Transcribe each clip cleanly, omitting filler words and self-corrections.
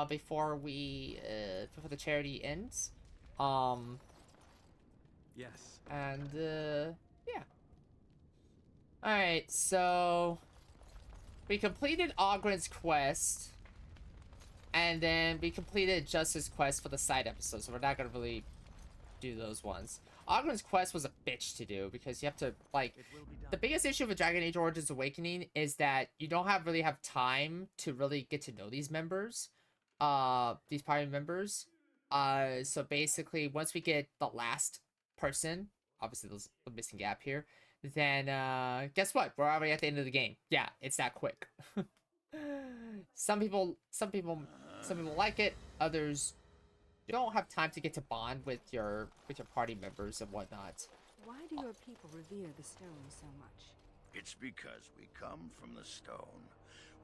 before the charity ends. Yes. And yeah. All right, so we completed Ogren's quest, and then we completed Justice's quest for the side episode. So we're not gonna really do those ones. Ogren's quest was a bitch to do because you have to, like, the biggest issue with Dragon Age Origins Awakening is that you don't really have time to really get to know these members, these party members. So basically, once we get the last person, obviously there's a missing gap here, then guess what? We're already at the end of the game. Yeah, it's that quick. Some people like it. Others don't have time to get to bond with your party members and whatnot. Why do your people revere the stone so much? It's because we come from the stone.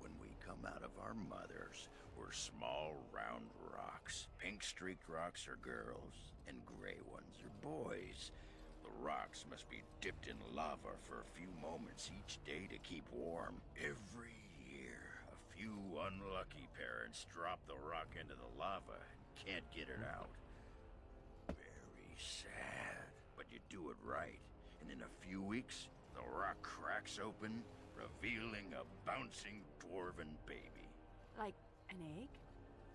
When we come out of our mothers, we're small, round rocks. Pink-streaked rocks are girls, and gray ones are boys. The rocks must be dipped in lava for a few moments each day to keep warm. Every year, a few unlucky parents drop the rock into the lava and can't get it out. Very sad, but you do it right, and in a few weeks, the rock cracks open, revealing a bouncing dwarven baby. Like an egg?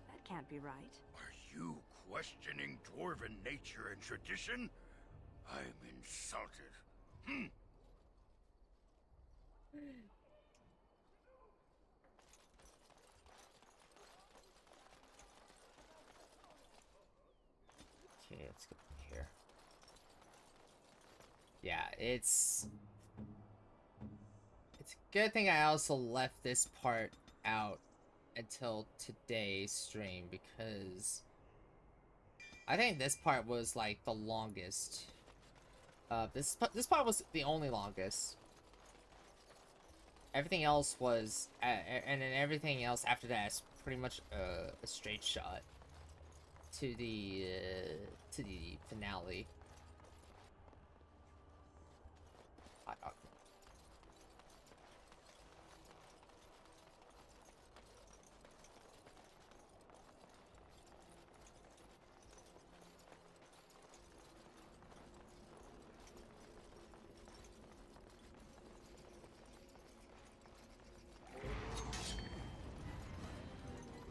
That can't be right. Are you questioning dwarven nature and tradition? I'm insulted. Okay, let's go here. Yeah, it's a good thing I also left this part out until today's stream, because I think this part was like the longest. This part was the only longest. Everything else was, and then everything else after that is pretty much a straight shot to the finale. Hot dog.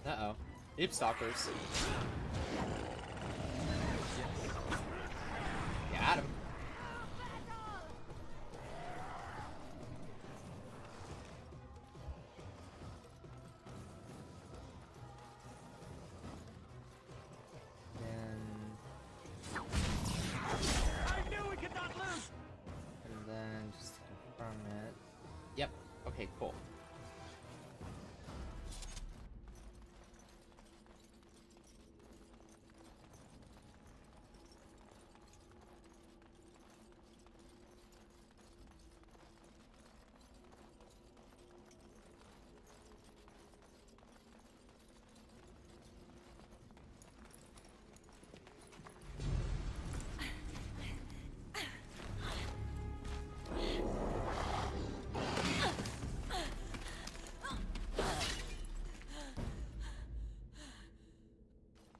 Uh-oh. Deep stalkers. Got him. I knew we could not lose. And then just confirm it. Yep. Okay, cool.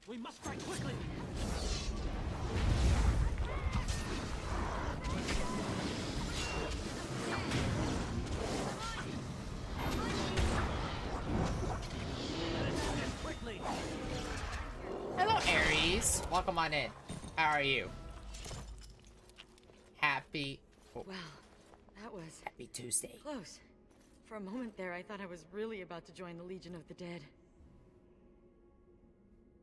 We must strike quickly. Quickly. Hello, Aries. Welcome on in. How are you? Happy... Oh, Wow, that was happy Tuesday. close. For a moment there, I thought I was really about to join the Legion of the Dead.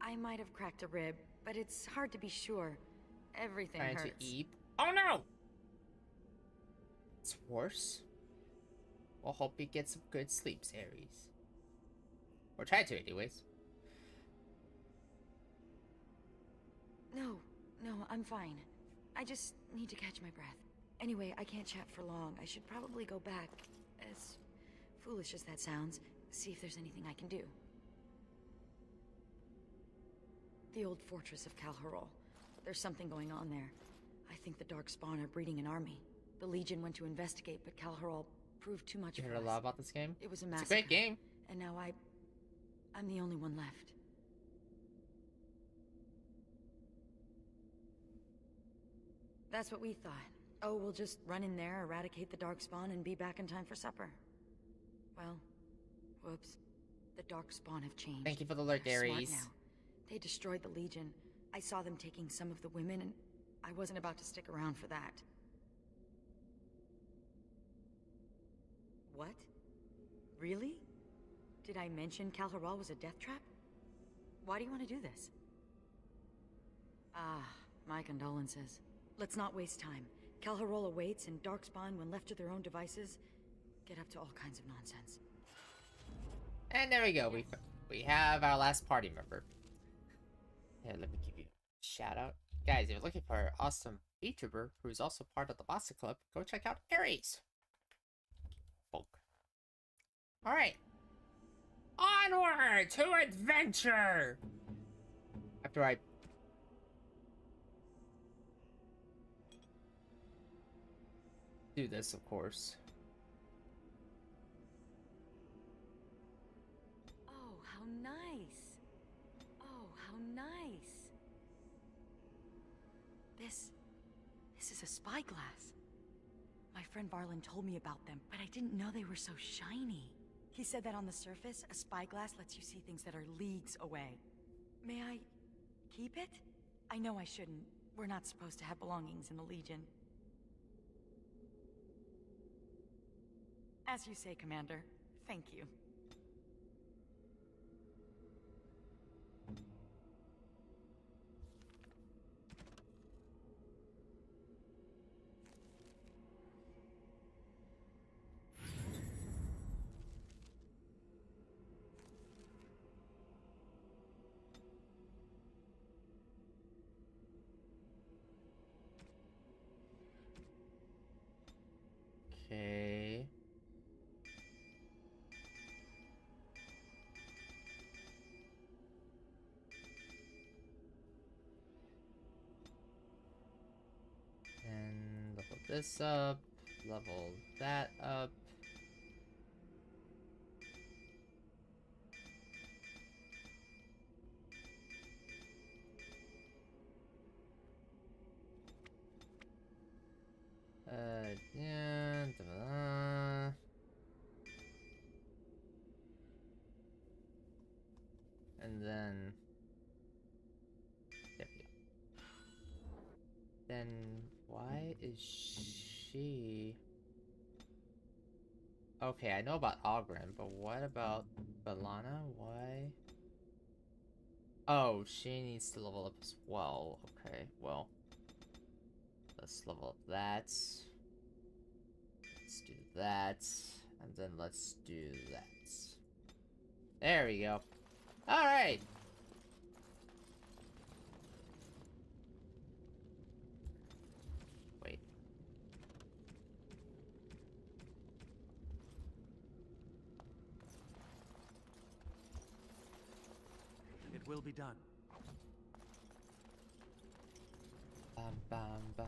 I might have cracked a rib, but it's hard to be sure. Everything Trying hurts. to eat. Oh no! It's worse. We'll hope you get some good sleeps, Aries. Or try to, anyways. No, I'm fine. I just need to catch my breath. Anyway, I can't chat for long. I should probably go back, as foolish as that sounds, see if there's anything I can do. The old fortress of Calharol. There's something going on there. I think the Darkspawn are breeding an army. The Legion went to investigate, but Calharol proved too much You for heard a us. lot about this game? It was a It's massacre. a great game. And now I'm the only one left. That's what we thought. Oh, we'll just run in there, eradicate the Darkspawn, and be back in time for supper. Well, whoops. The Darkspawn have changed. Thank you for the alert, They're smart Ares. now. They destroyed the Legion. I saw them taking some of the women, and I wasn't about to stick around for that. What? Really? Did I mention Kalharal was a death trap? Why do you want to do this? Ah, my condolences. Let's not waste time. Kalharal awaits, and Darkspawn, when left to their own devices, get up to all kinds of nonsense. And there we go. We have our last party member. Here, let me give you a shout out. Guys, if you're looking for an awesome VTuber who's also part of the Monster Club, go check out Ares. Bulk. Alright. Onward to adventure! After I... do this, of course. Oh, how nice. Oh, how nice. This is a spyglass. My friend Varlin told me about them, but I didn't know they were so shiny. He said that on the surface, a spyglass lets you see things that are leagues away. May I keep it? I know I shouldn't. We're not supposed to have belongings in the Legion. As you say, Commander. Thank you. Okay. And level this up, level that up. Yeah, and then there we go. Then why is she? Okay, I know about Ogren, but what about Balana? Why? Oh, she needs to level up as well. Okay, well, let's level up that. Let's do that, and then let's do that. There we go. All right. Wait. It will be done. Bam, bam, bam.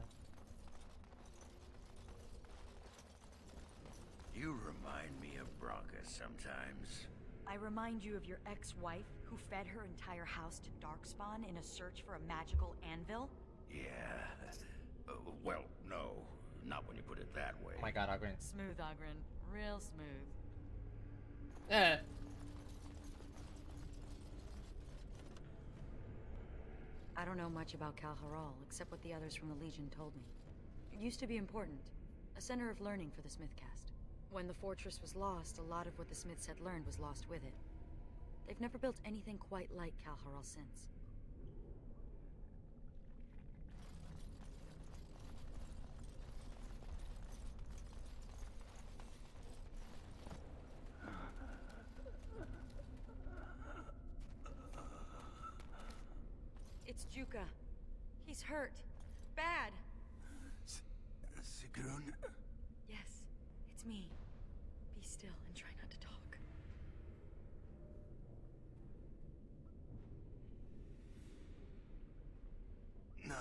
You remind me of Bronca sometimes. I remind you of your ex-wife who fed her entire house to Darkspawn in a search for a magical anvil? Yeah. Well, no. Not when you put it that way. Oh my god, Ogren. Smooth, Ogren. Real smooth. I don't know much about Kalharal, except what the others from the Legion told me. It used to be important. A center of learning for the Smithcast. When the fortress was lost, a lot of what the Smiths had learned was lost with it. They've never built anything quite like Kalharal since. It's Juka. He's hurt. Bad. Sigrun? Yes, it's me. Be still and try not to talk. No.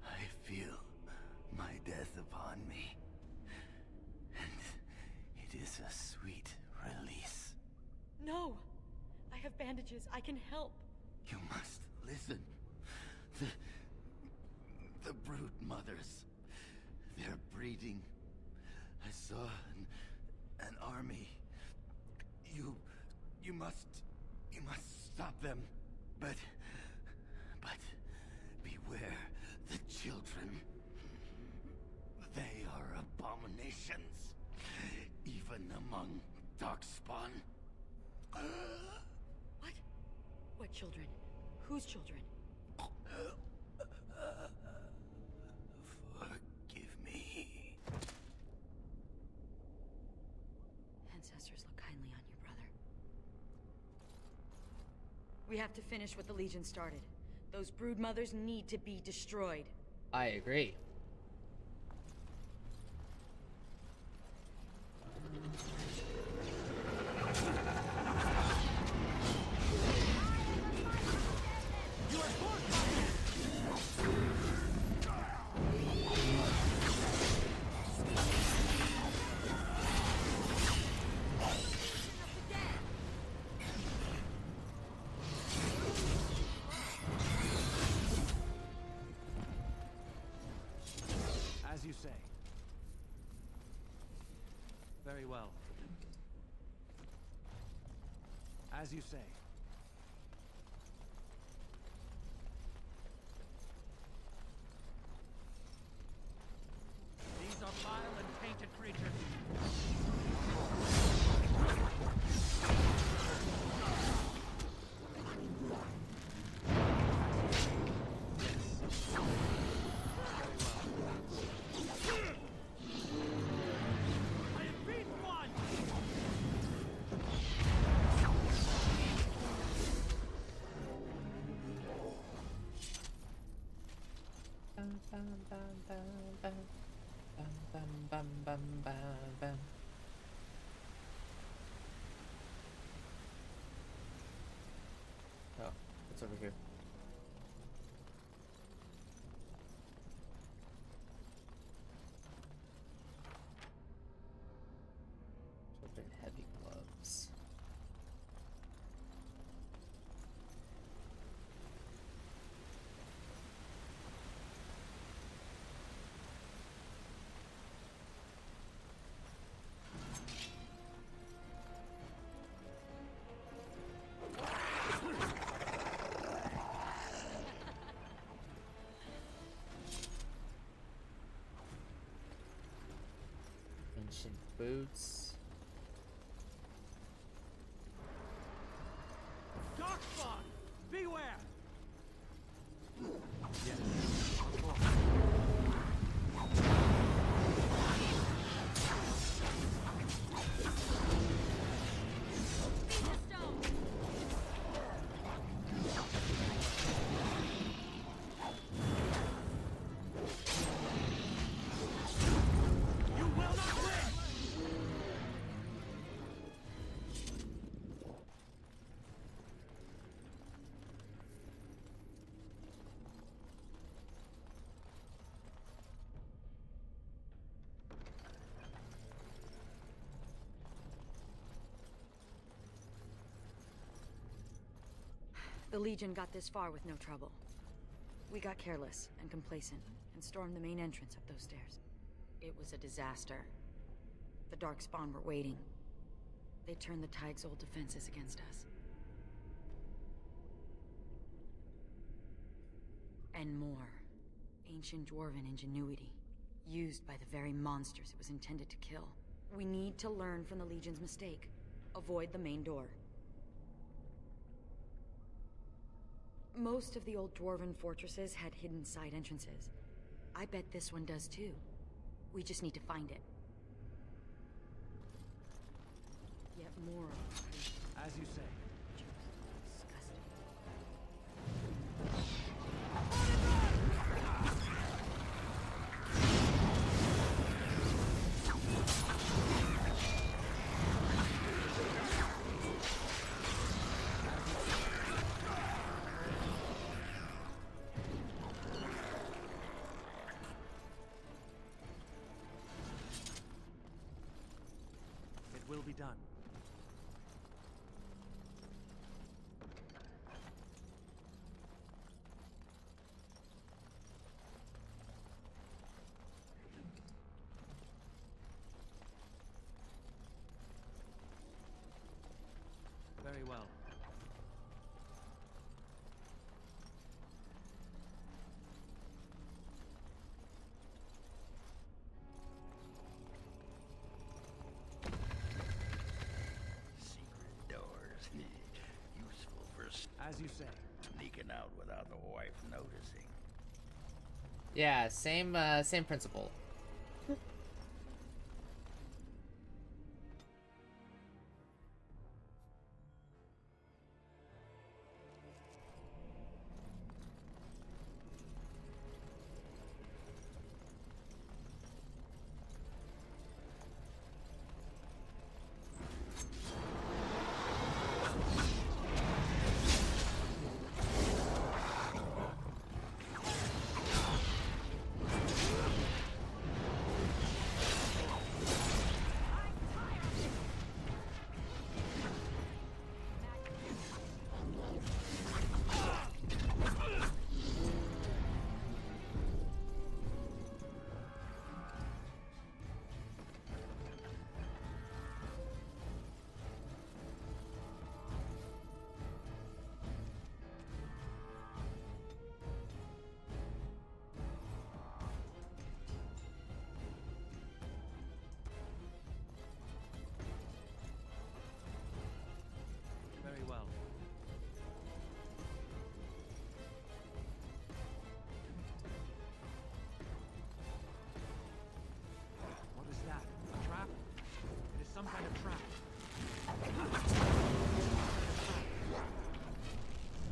I feel my death upon me. And it is a sweet release. No! I have bandages. I can help. You must listen. The brood mothers. They're breeding. I saw an army. You must stop them. But beware the children. They are abominations, even among darkspawn. What? What children? Whose children? Forgive me. Ancestors look kindly on you, brother. We have to finish what the Legion started. Those brood mothers need to be destroyed. I agree. As you say. Very well. As you say. These are vile and tainted creatures. Oh, what's over here? Children heavy gloves. Ancient boots. Darkspawn! Beware! Yes. You will not win! The Legion got this far with no trouble. We got careless and complacent and stormed the main entrance up those stairs. It was a disaster. The Darkspawn were waiting. They turned the Tide's old defenses against us. And more. Ancient Dwarven ingenuity, used by the very monsters it was intended to kill. We need to learn from the Legion's mistake. Avoid the main door. Most of the old Dwarven fortresses had hidden side entrances. I bet this one does too. We just need to find it. Yet more of them. As you say. Disgusting. It will be done. Useful for As you say. sneaking out without the wife noticing. Yeah, same principle. Very well. What is that? A trap? It is some kind of trap.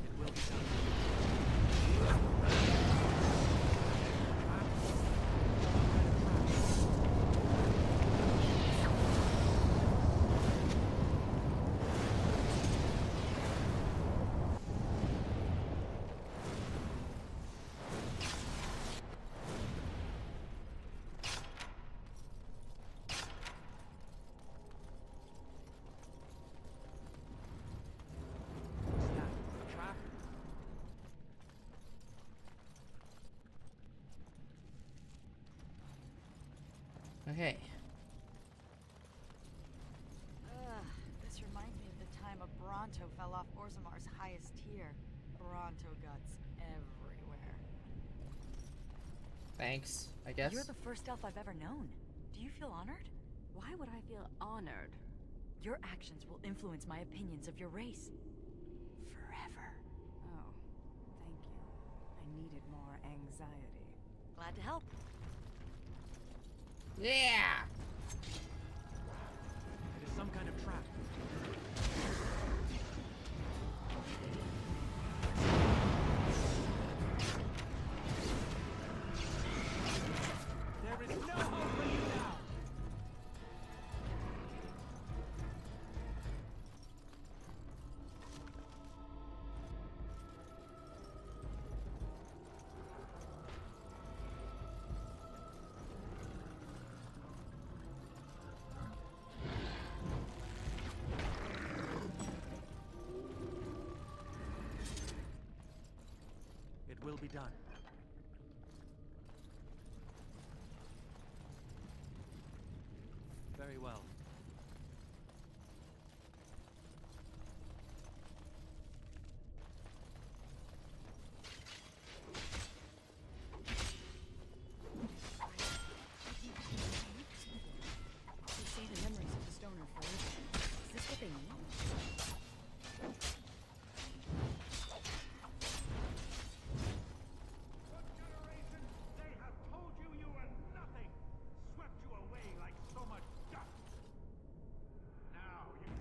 It will be done. What's that? A trap? Okay. This reminds me of the time a Bronto fell off Orzamar's highest tier. Bronto guts everywhere. Thanks, I guess. You're the first elf I've ever known. Do you feel honored? Why would I feel honored? Your actions will influence my opinions of your race. Forever. Oh, thank you. I needed more anxiety. Glad to help. Yeah! It is some kind of trap. There is no hope for you now! It will be done. Very well. They say the memories of the stone are forever. Is this what they mean? What generation? They have told you you were nothing! Swept you away like so much dust! Now you...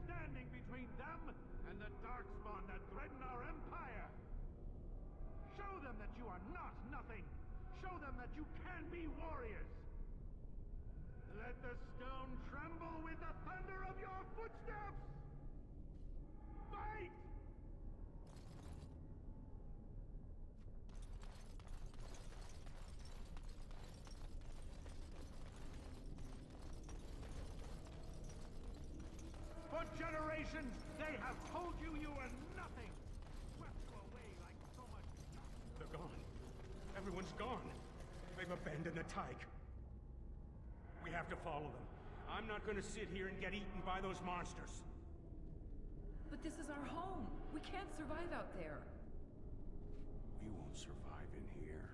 standing between them and the darkspawn that threaten our empire! Show them that you are not nothing! Show them that you can be warriors! Let the stone tremble with the thunder of your footsteps! Fight! For generations, they have told you you were nothing! Swept you away like so much dust! They're gone. Everyone's gone. They've abandoned the Tyke. We have to follow them. I'm not gonna sit here and get eaten by those monsters. But this is our home. We can't survive out there. We won't survive in here.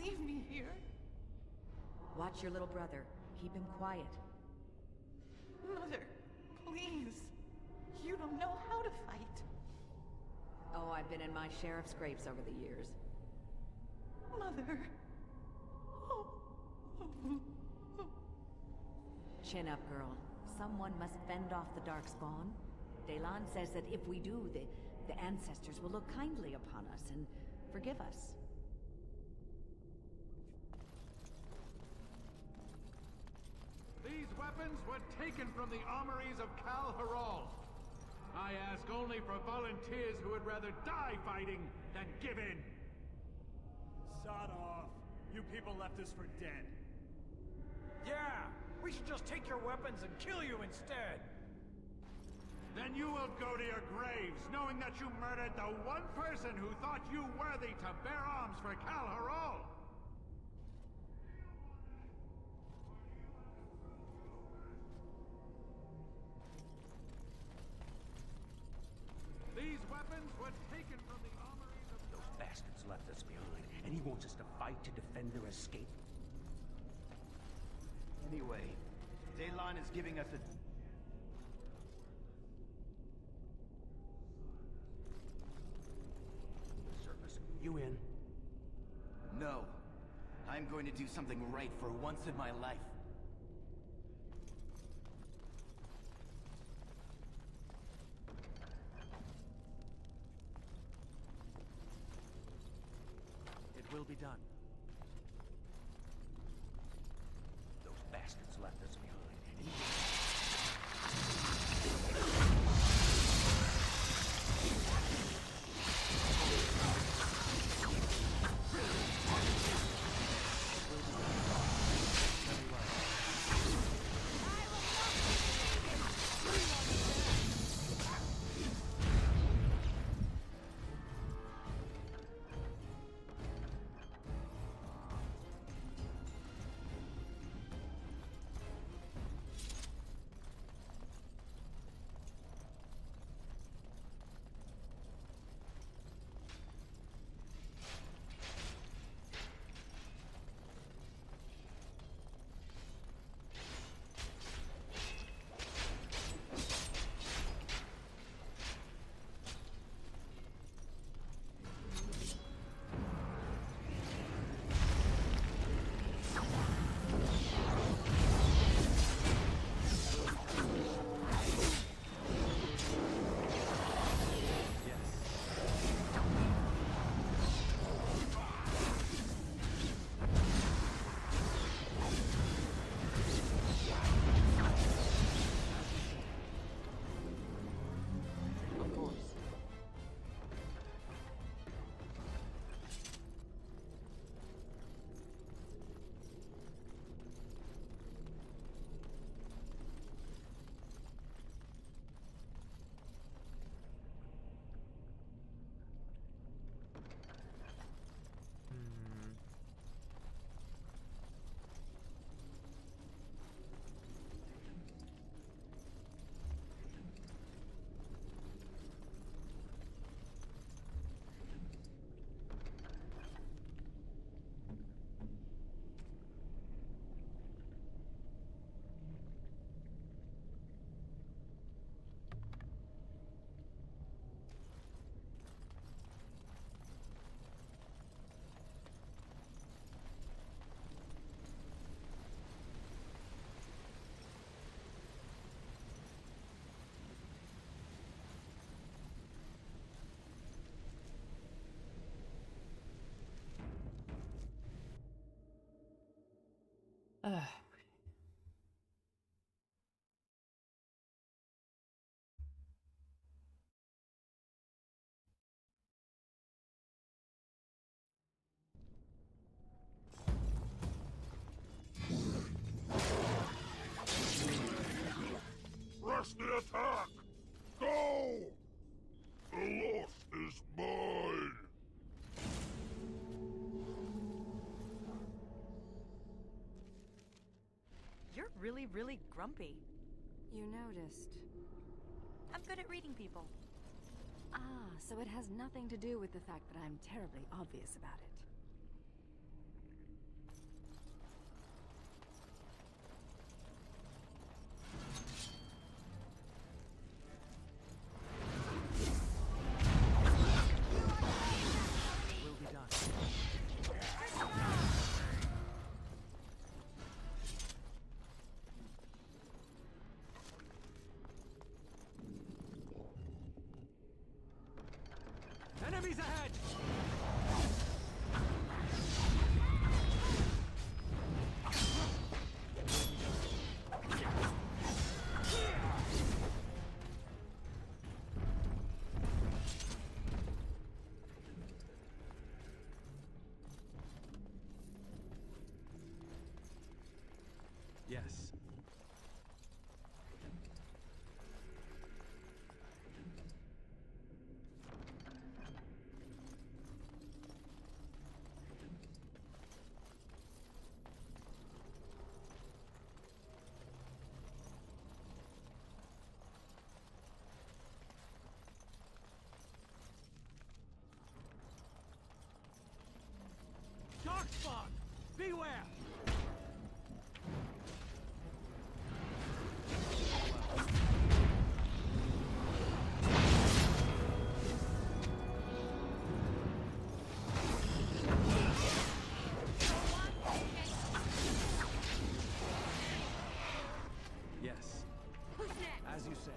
leave me here. Watch your little brother. Keep him quiet. Mother, please. You don't know how to fight. Oh, I've been in my share of scrapes over the years. Mother. Oh. Chin up, girl. Someone must fend off the Darkspawn. Dalan says that if we do, the ancestors will look kindly upon us and forgive us. These weapons were taken from the armories of Kal Haral. I ask only for volunteers who would rather die fighting than give in. Sod off. You people left us for dead. Yeah! We should just take your weapons and kill you instead! Then you will go to your graves, knowing that you murdered the one person who thought you worthy to bear arms for Kal Haral! These weapons were taken from the armories of... Those bastards left us behind, and he wants us to fight to defend their escape. Anyway, Dalan is giving us a... Surface, you in? No. I'm going to do something right for once in my life. It will be done. Those bastards left us behind, and he... Ugh. Press the attack! Go! The loss is mine! You're really grumpy. You noticed. I'm good at reading people. Ah, so it has nothing to do with the fact that I'm terribly obvious about it. Yes. Darkspawn! Beware! Yes. As you say.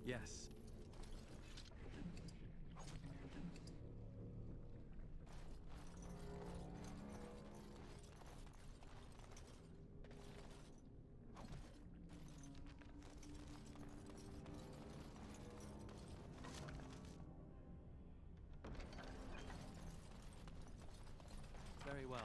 Yes. Very well.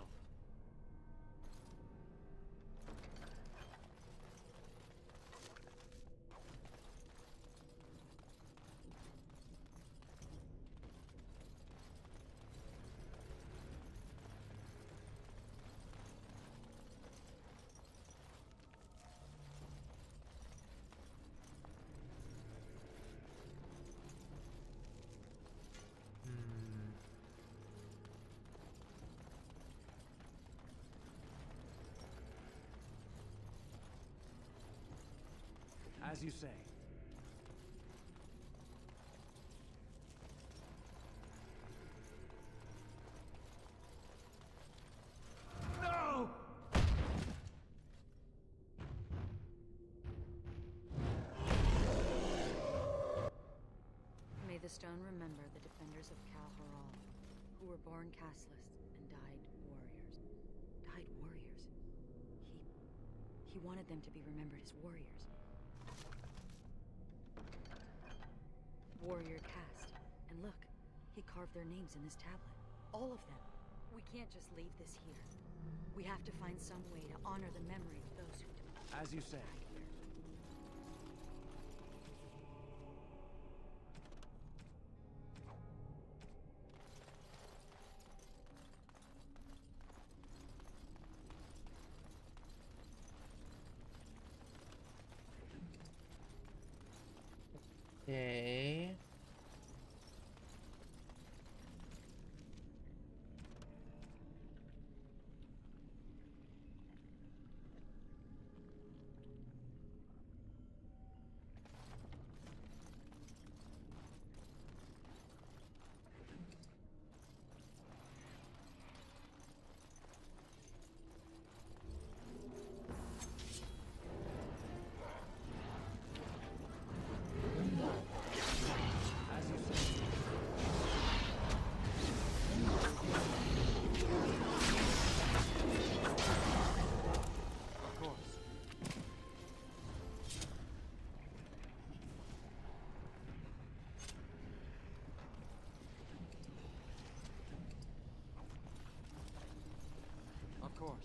As you say. No! May the stone remember the defenders of Kal Haral, who were born castless and died warriors. Died warriors? He wanted them to be remembered as warriors. Warrior caste. And look, he carved their names in this tablet. All of them. We can't just leave this here. We have to find some way to honor the memory of those who died. As you say. Okay. Of course.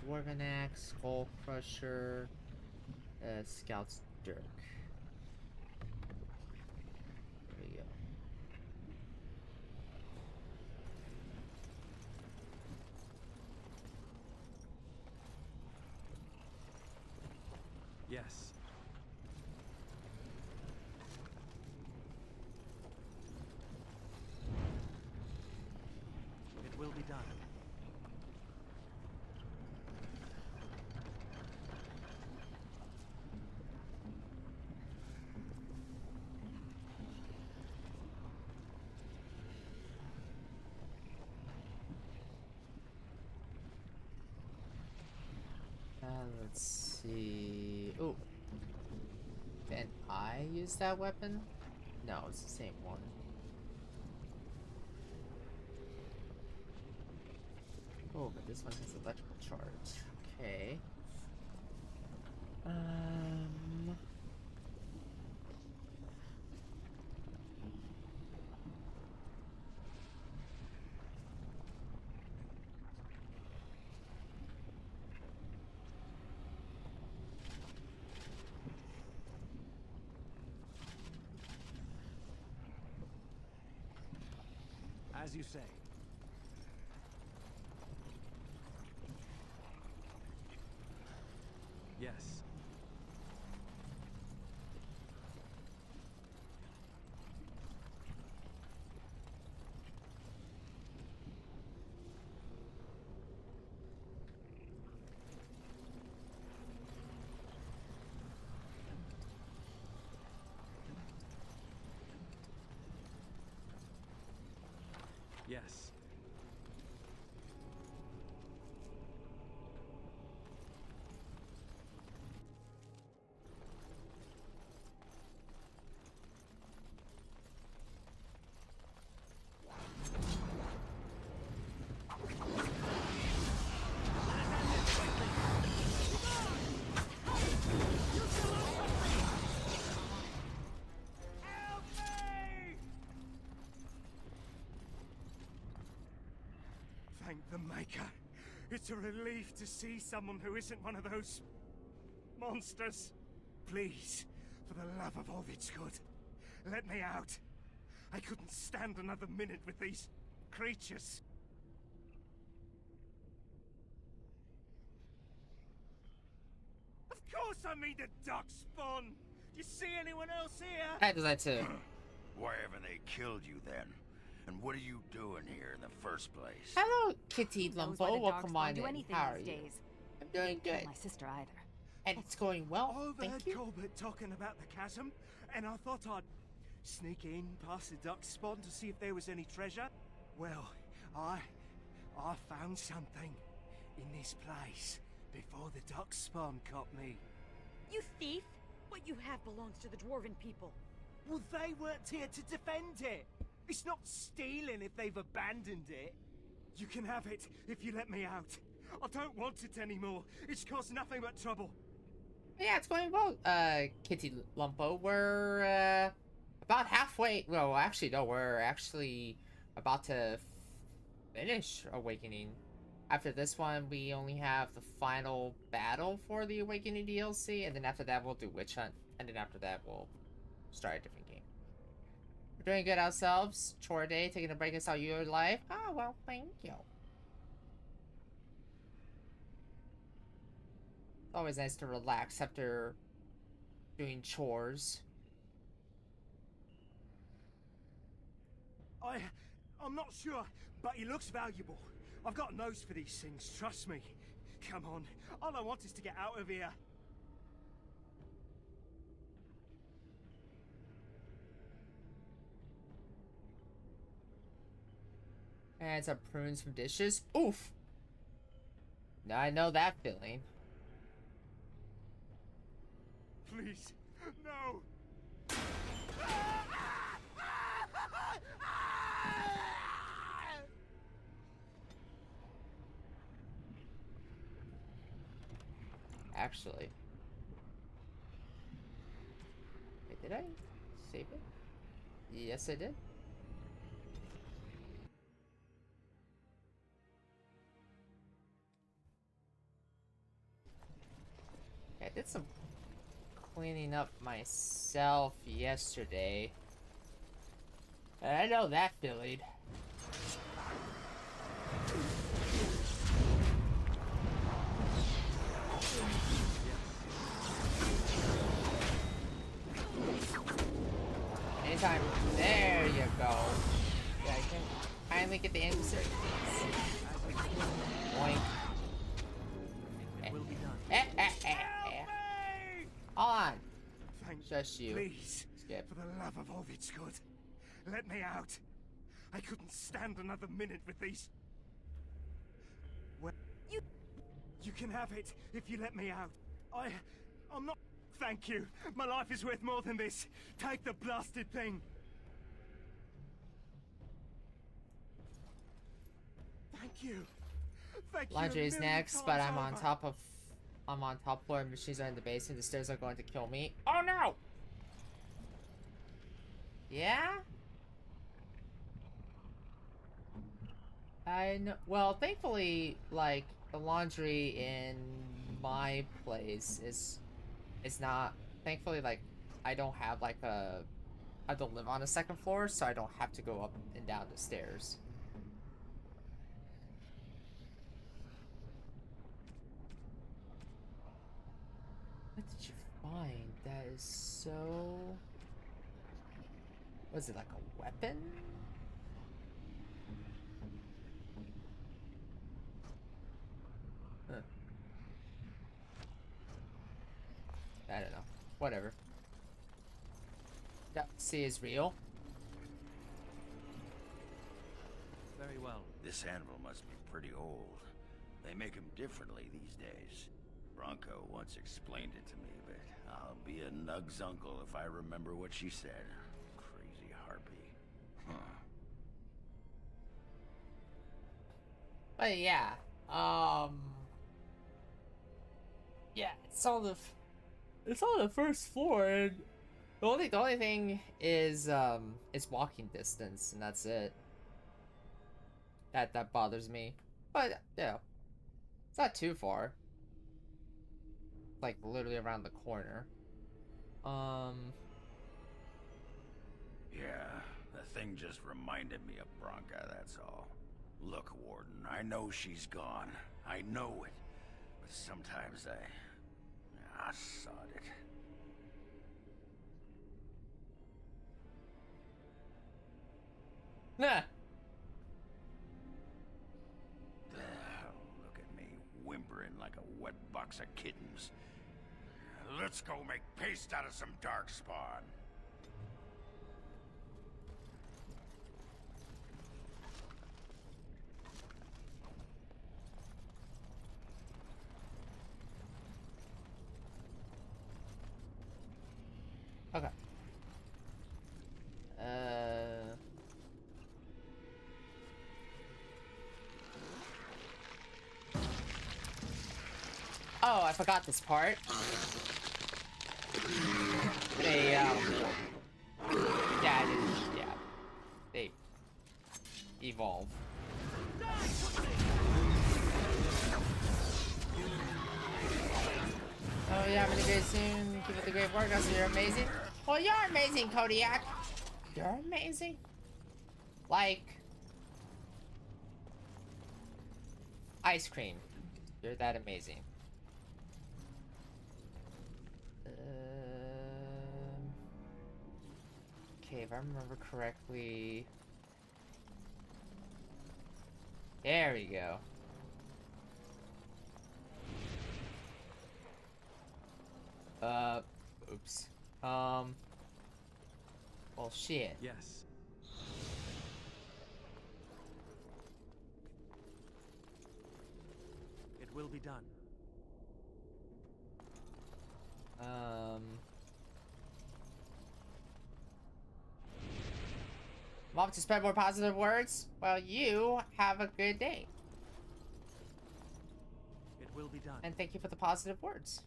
Dwarven Axe, Skull Crusher, Scout's Dirk. There we go. Yes. It will be done. Let's see. Oh, can I use that weapon? No, it's the same one. Oh, but this one has electrical charge. Okay. As you say. Yes. Yes. Thank the Maker. It's a relief to see someone who isn't one of those monsters. Please, for the love of all that's good, let me out. I couldn't stand another minute with these creatures. Of course I mean the duck spawn. Do you see anyone else here? I do that too. Why haven't they killed you then? And what are you doing here in the first place? Hello, Kitty Knows why Lumpo. the Welcome dogs on don't do in. anything How are these you? days. I'm doing Not good. my sister either. And it's going well. I Thank overheard you. Colbert talking about the chasm, and I thought I'd sneak in past the duck spawn to see if there was any treasure. Well, I found something in this place before the duck spawn caught me. You thief! What you have belongs to the dwarven people. Well, they weren't here to defend it. It's not stealing if they've abandoned it. You can have it if you let me out. I don't want it anymore. It's caused nothing but trouble. Yeah, it's going well, Kitty Lumpo. We're, about halfway. Well, actually, no, we're actually about to finish Awakening. After this one, we only have the final battle for the Awakening DLC, and then after that, we'll do Witch Hunt, and then after that, we'll start a different game. We're doing good ourselves. Chore day, taking a break is how your life. Oh, well, thank you. It's always nice to relax after doing chores. I'm not sure, but he looks valuable. I've got a nose for these things, trust me. Come on, all I want is to get out of here. And some prunes from dishes. Oof! Now I know that feeling. Please, no! Actually. Wait, did I save it? Yes, I did. I did some cleaning up myself yesterday. And I know that feeling. time. There you go. Yeah, I can finally get the answer. Boink. It will be done. Hold on. Thank Just you. Please, Skip. for the love of all that's good, let me out. I couldn't stand another minute with these. Well, you can have it if you let me out. I'm not. Thank you. My life is worth more than this. Take the blasted thing. Thank you. Thank you. Laundry is a million next, but times I'm on over. top floor and machines are in the basement. The stairs are going to kill me. Oh no! Yeah? I know. Well, thankfully, like, the laundry in my place is not, thankfully, like, I don't have, like, I don't live on the second floor, so I don't have to go up and down the stairs. What did you find? That is so... Was it like a weapon? Huh. I don't know. Whatever. See is real. Very well. This anvil must be pretty old. They make them differently these days. Bronco once explained it to me, but I'll be a Nug's uncle if I remember what she said. Crazy harpy. Huh. But yeah, yeah, it's on the first floor, and the only thing is it's walking distance, and that's it. That bothers me, but yeah, it's not too far. Like literally around the corner. Yeah, the thing just reminded me of Bronca, that's all. Look, Warden, I know she's gone. I know it. But sometimes I sod it. Nah. Look at me, whimpering like a wet box of kittens. Let's go make paste out of some darkspawn. Okay. Oh, I forgot this part. They, yeah, they evolve. Oh, yeah, I'm gonna go soon. Keep up the great work. You're amazing. Well, you're amazing, Kodiak. You're amazing. Like ice cream. You're that amazing. Okay, if I remember correctly. There we go. Oops. Well, shit. Yes. It will be done. Want to spread more positive words? Well, you have a good day. It will be done. And thank you for the positive words.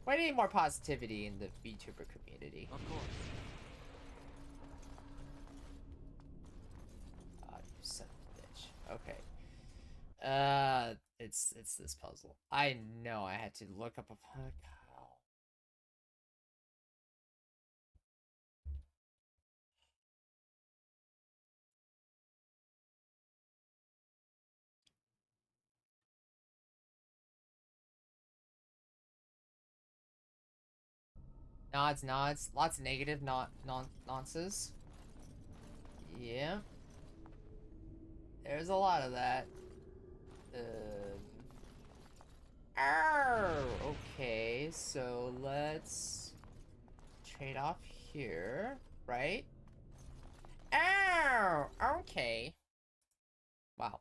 We need more positivity in the VTuber community. Of course. Oh, you son of a bitch. Okay. It's this puzzle. I know I had to look up a... Nods. Lots of negative nonsense. Yeah. There's a lot of that. Okay, so let's trade off here, right? Okay. Wow.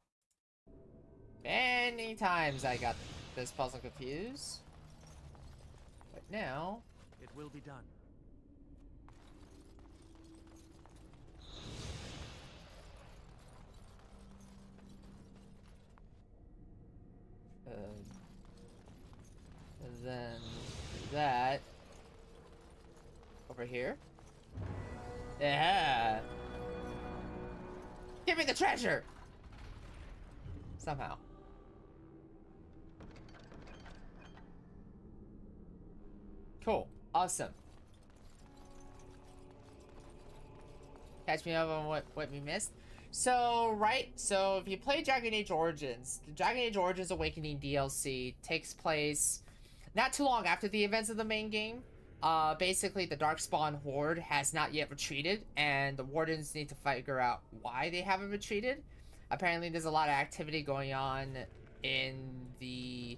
Many times I got this puzzle confused. But now... It will be done. Then that over here. Yeah. Give me the treasure. Somehow. Cool. Awesome. Catch me up on what we missed. So, right, so if you play Dragon Age Origins, the Dragon Age Origins Awakening DLC takes place not too long after the events of the main game. Basically, the Darkspawn Horde has not yet retreated, and the Wardens need to figure out why they haven't retreated. Apparently, there's a lot of activity going on in the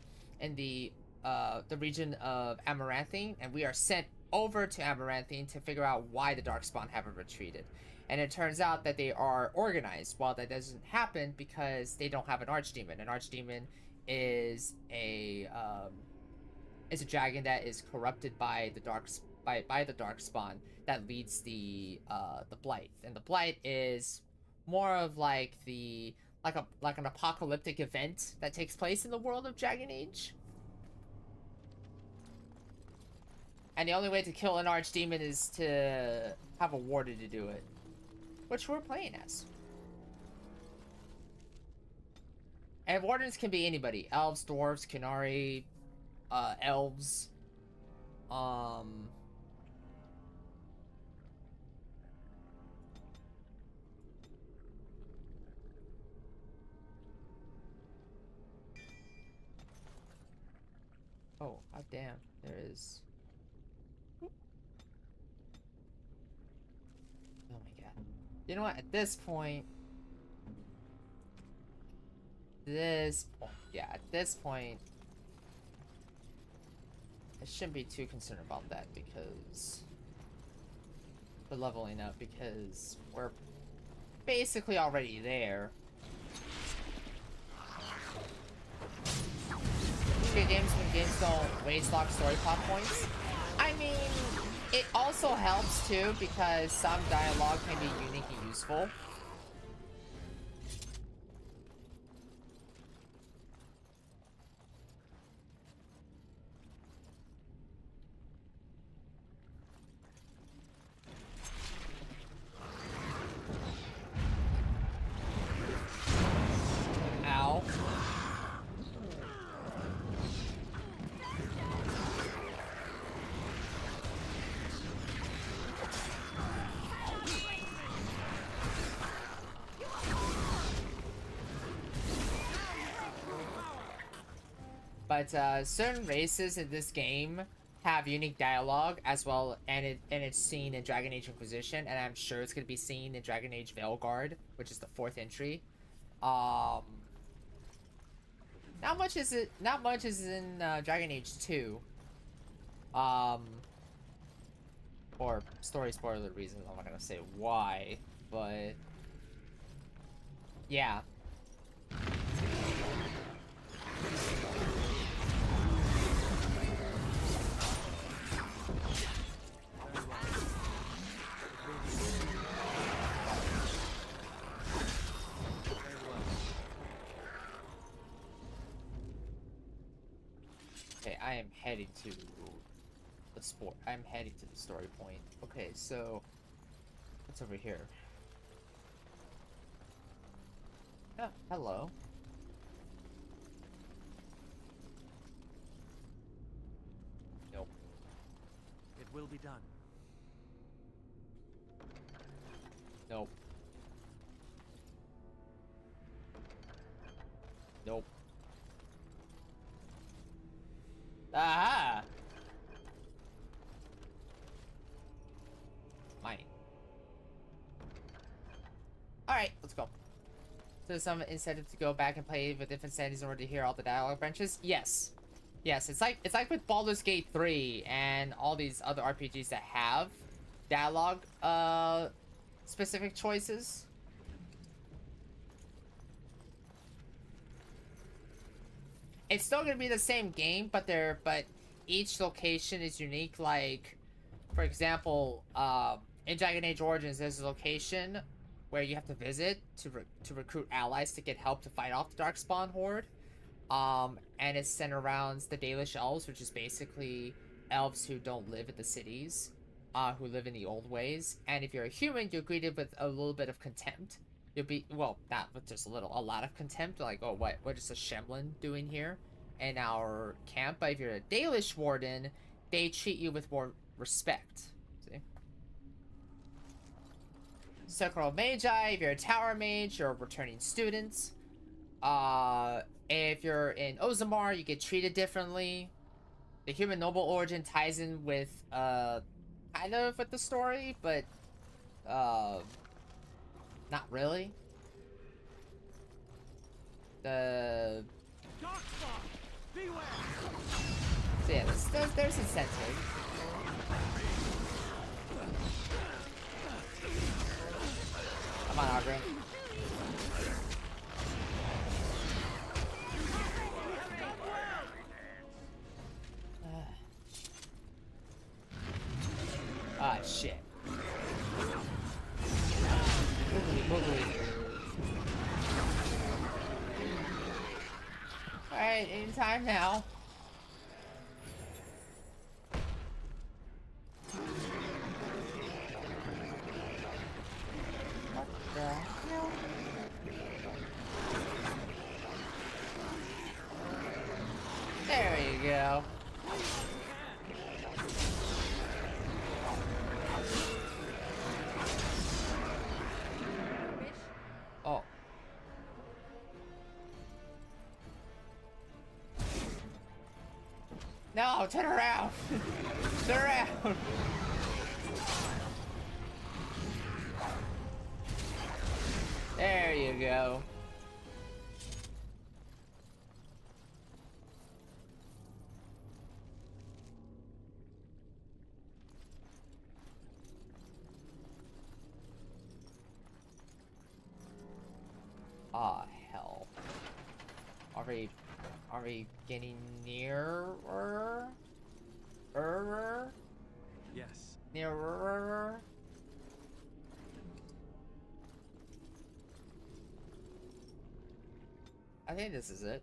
region of Amaranthine, and we are sent over to Amaranthine to figure out why the Darkspawn haven't retreated. And it turns out that they are organized. Well, that doesn't happen because they don't have an Archdemon. An Archdemon is a dragon that is corrupted by the Darkspawn that leads the Blight. And the Blight is more of like an apocalyptic event that takes place in the world of Dragon Age. And the only way to kill an Archdemon is to have a warden to do it. Which we're playing as. And wardens can be anybody. Elves, dwarves, Kenari, elves. Oh, damn. There is... Oh my god. You know what? At this point... Yeah, at this point... I shouldn't be too concerned about that because... We're leveling up because we're basically already there. Good games when games don't waste lock story plot points. I mean... It also helps too because some dialogue can be unique and useful. Ow. But certain races in this game have unique dialogue as well, and it's seen in Dragon Age Inquisition, and I'm sure it's gonna be seen in Dragon Age Veilguard, which is the 4th entry. Not much is in Dragon Age 2. For story spoiler reasons, I'm not gonna say why, but yeah. Okay, I am heading to I'm heading to the story point. Okay, so what's over here? Oh, hello. Nope. It will be done. Nope. Nope. Aha! Mine. Alright, let's go. So there's some incentive to go back and play with different settings in order to hear all the dialogue branches? Yes. Yes, it's like with Baldur's Gate 3 and all these other RPGs that have dialogue specific choices. It's still gonna be the same game, but each location is unique. Like, for example, in Dragon Age Origins, there's a location where you have to visit to recruit allies to get help to fight off the Darkspawn Horde. And it's centered around the Dalish elves, which is basically elves who don't live in the cities, who live in the old ways. And if you're a human, you're greeted with a little bit of contempt. You'll be, well, not with just a lot of contempt. Like, oh, what is a Shemlin doing here in our camp? But if you're a Dalish warden, they treat you with more respect. See? Circle of Magi, if you're a tower mage, you're a returning student. If you're in Ozamar, you get treated differently. The human noble origin ties in with, kind of with the story, but, not really. So yeah, there's incentive. Come on, Aubrey. Ah, shit. Wiggly. Alright, in time now. What the hell? There you go. Oh. No, turn around. Turn around. There you go. Ah, hell. Are we getting nearer? Yes. Nearer? I think this is it.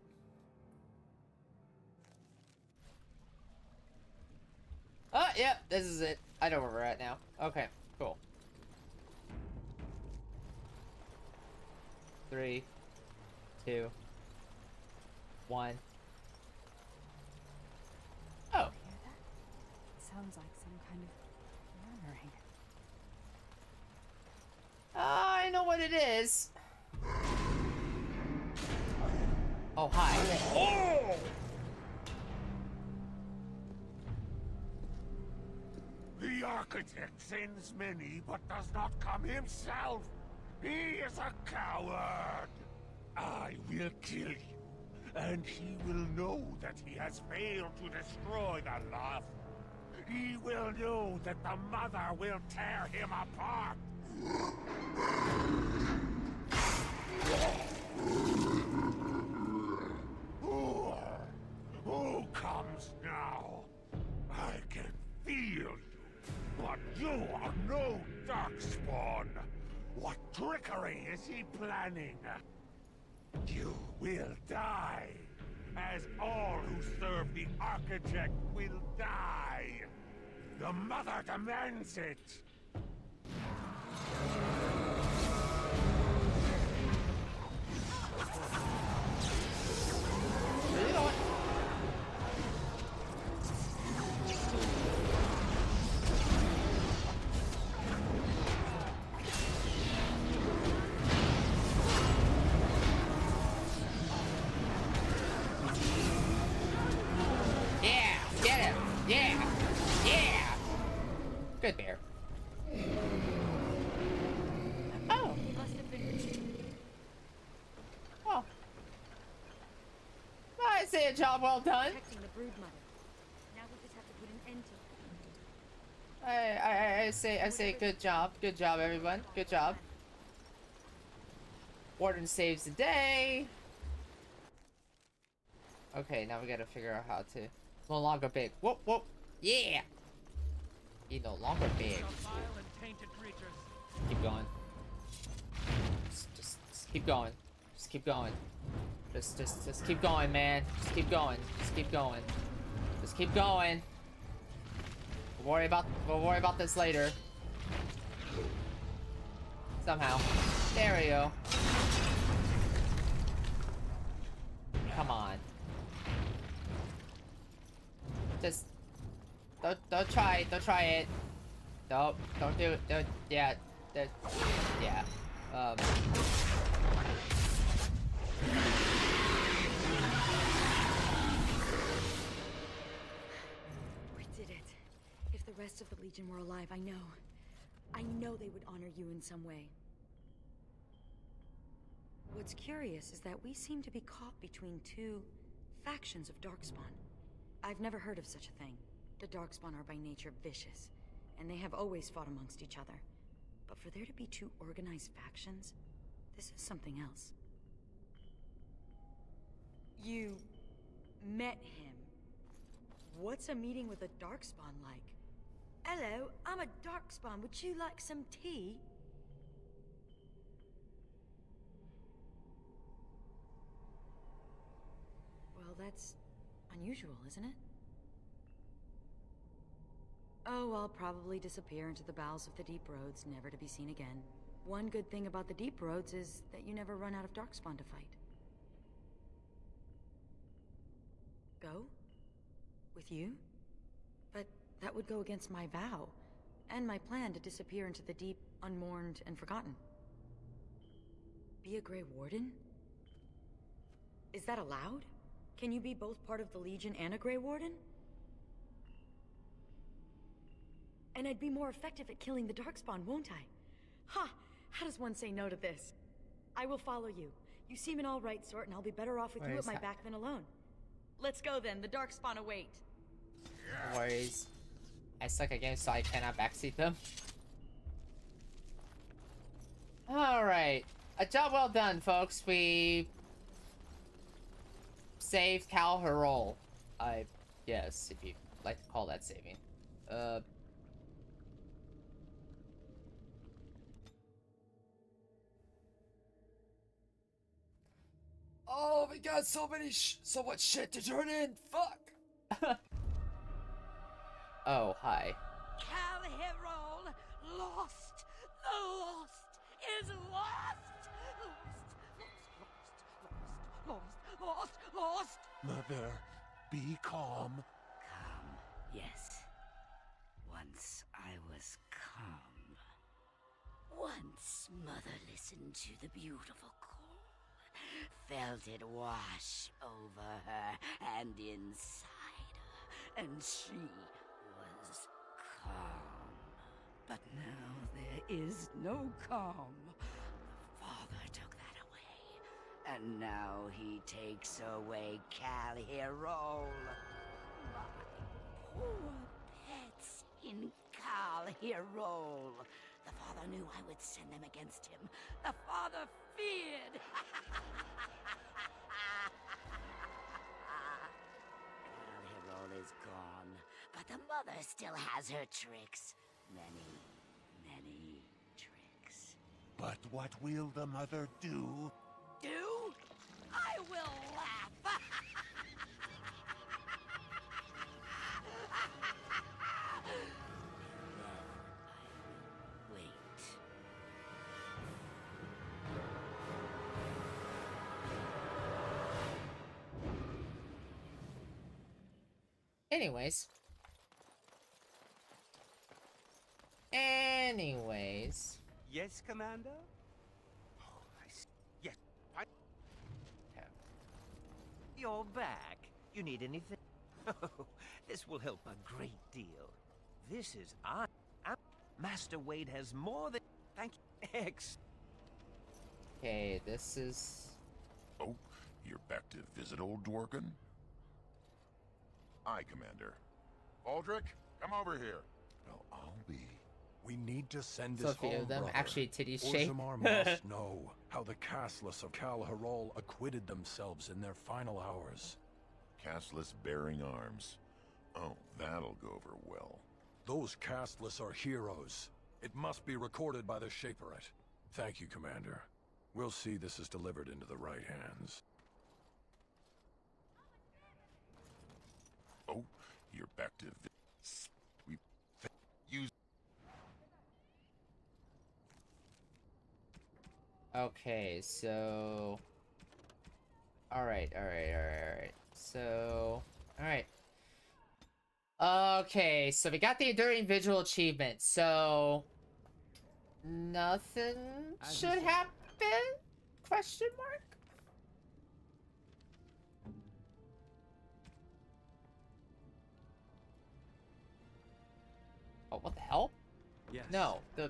Oh, yeah, this is it. I know where we're at now. Okay, cool. 3, 2, 1. Oh. Hear that? Sounds like some kind of murmuring. I know what it is. Oh, hi. Oh! The architect sends many, but does not come himself. He is a coward. I will kill him, and he will know that he has failed to destroy the loft. He will know that the mother will tear him apart. Who comes now? I can feel you, but you are no Darkspawn. What trickery is he planning? You will die, as all who serve the Architect will die. The Mother demands it. Really don't. Yeah, get him. Yeah. Good bear. say a job well done. Protecting the brood mother. Now we just have to put an end to it. I say good job. Good job, everyone. Good job. Warden saves the day. Okay, now we gotta figure out how to... No longer big. Whoop, whoop. Yeah! He no longer big. Keep going. Just keep going. Just keep going. Just keep going, man. Just keep going. Just keep going. Just keep going. We'll worry about this later. Somehow. There we go. Come on. Just don't try it. Don't try it. Don't do it. Don't, yeah. Yeah. We did it. If the rest of the Legion were alive, I know they would honor you in some way. What's curious is that we seem to be caught between two factions of Darkspawn. I've never heard of such a thing. The Darkspawn are by nature vicious, and they have always fought amongst each other. But for there to be two organized factions, this is something else. You met him. What's a meeting with a Darkspawn like? Hello, I'm a Darkspawn. Would you like some tea? Well, that's unusual, isn't it? Oh, I'll probably disappear into the bowels of the Deep Roads, never to be seen again. One good thing about the Deep Roads is that you never run out of Darkspawn to fight. Go? With you? But that would go against my vow, and my plan to disappear into the deep, unmourned, and forgotten. Be a Grey Warden? Is that allowed? Can you be both part of the Legion and a Grey Warden? And I'd be more effective at killing the Darkspawn, won't I? Ha! How does one say no to this? I will follow you. You seem an all-right sort, and I'll be better off with you at my back than alone. Let's go then, the Darkspawn await. No worries. I suck at games, so I cannot backseat them. Alright. A job well done, folks. We... saved Cal Herol. Yes, if you'd like to call that saving. Oh, we got so much shit to turn in. Fuck. Oh, hi. Cal Herol, lost. The lost is lost. Lost. Mother, be calm. Calm, yes. Once I was calm. Once Mother listened to the beautiful call, felt it wash over her and inside her, and she was calm. But now there is no calm. The Father took that away, and now he takes away Cal Herol. My poor pets in Cal Herol. The Father knew I would send them against him. The Father feared. Cal Herol is gone, but the Mother still has her tricks. Many tricks. But what will the mother do? Do? I will laugh. Wait. Anyways. Yes, Commander? Oh, I see. Yes, You're back. You need anything? Oh, this will help a great deal. This is Master Wade has more than... Thank you. Okay, this is... Oh, you're back to visit old Dworkin? Aye, Commander. Aldrich, come over here. Well, I'll be. We need to send So this a few home, of them brother. actually titty shape. Orzammar must know how the castless of Kal-Harol acquitted themselves in their final hours. Castless bearing arms. Oh, that'll go over well. Those castless are heroes. It must be recorded by the Shaperate. Thank you, Commander. We'll see this is delivered into the right hands. Oh, you're back to we use. Okay, so... Alright. So... Alright. Okay, so we got the Enduring Vigil achievement, so... Nothing should happen? Question mark? Oh, what the hell? Yes. No, the...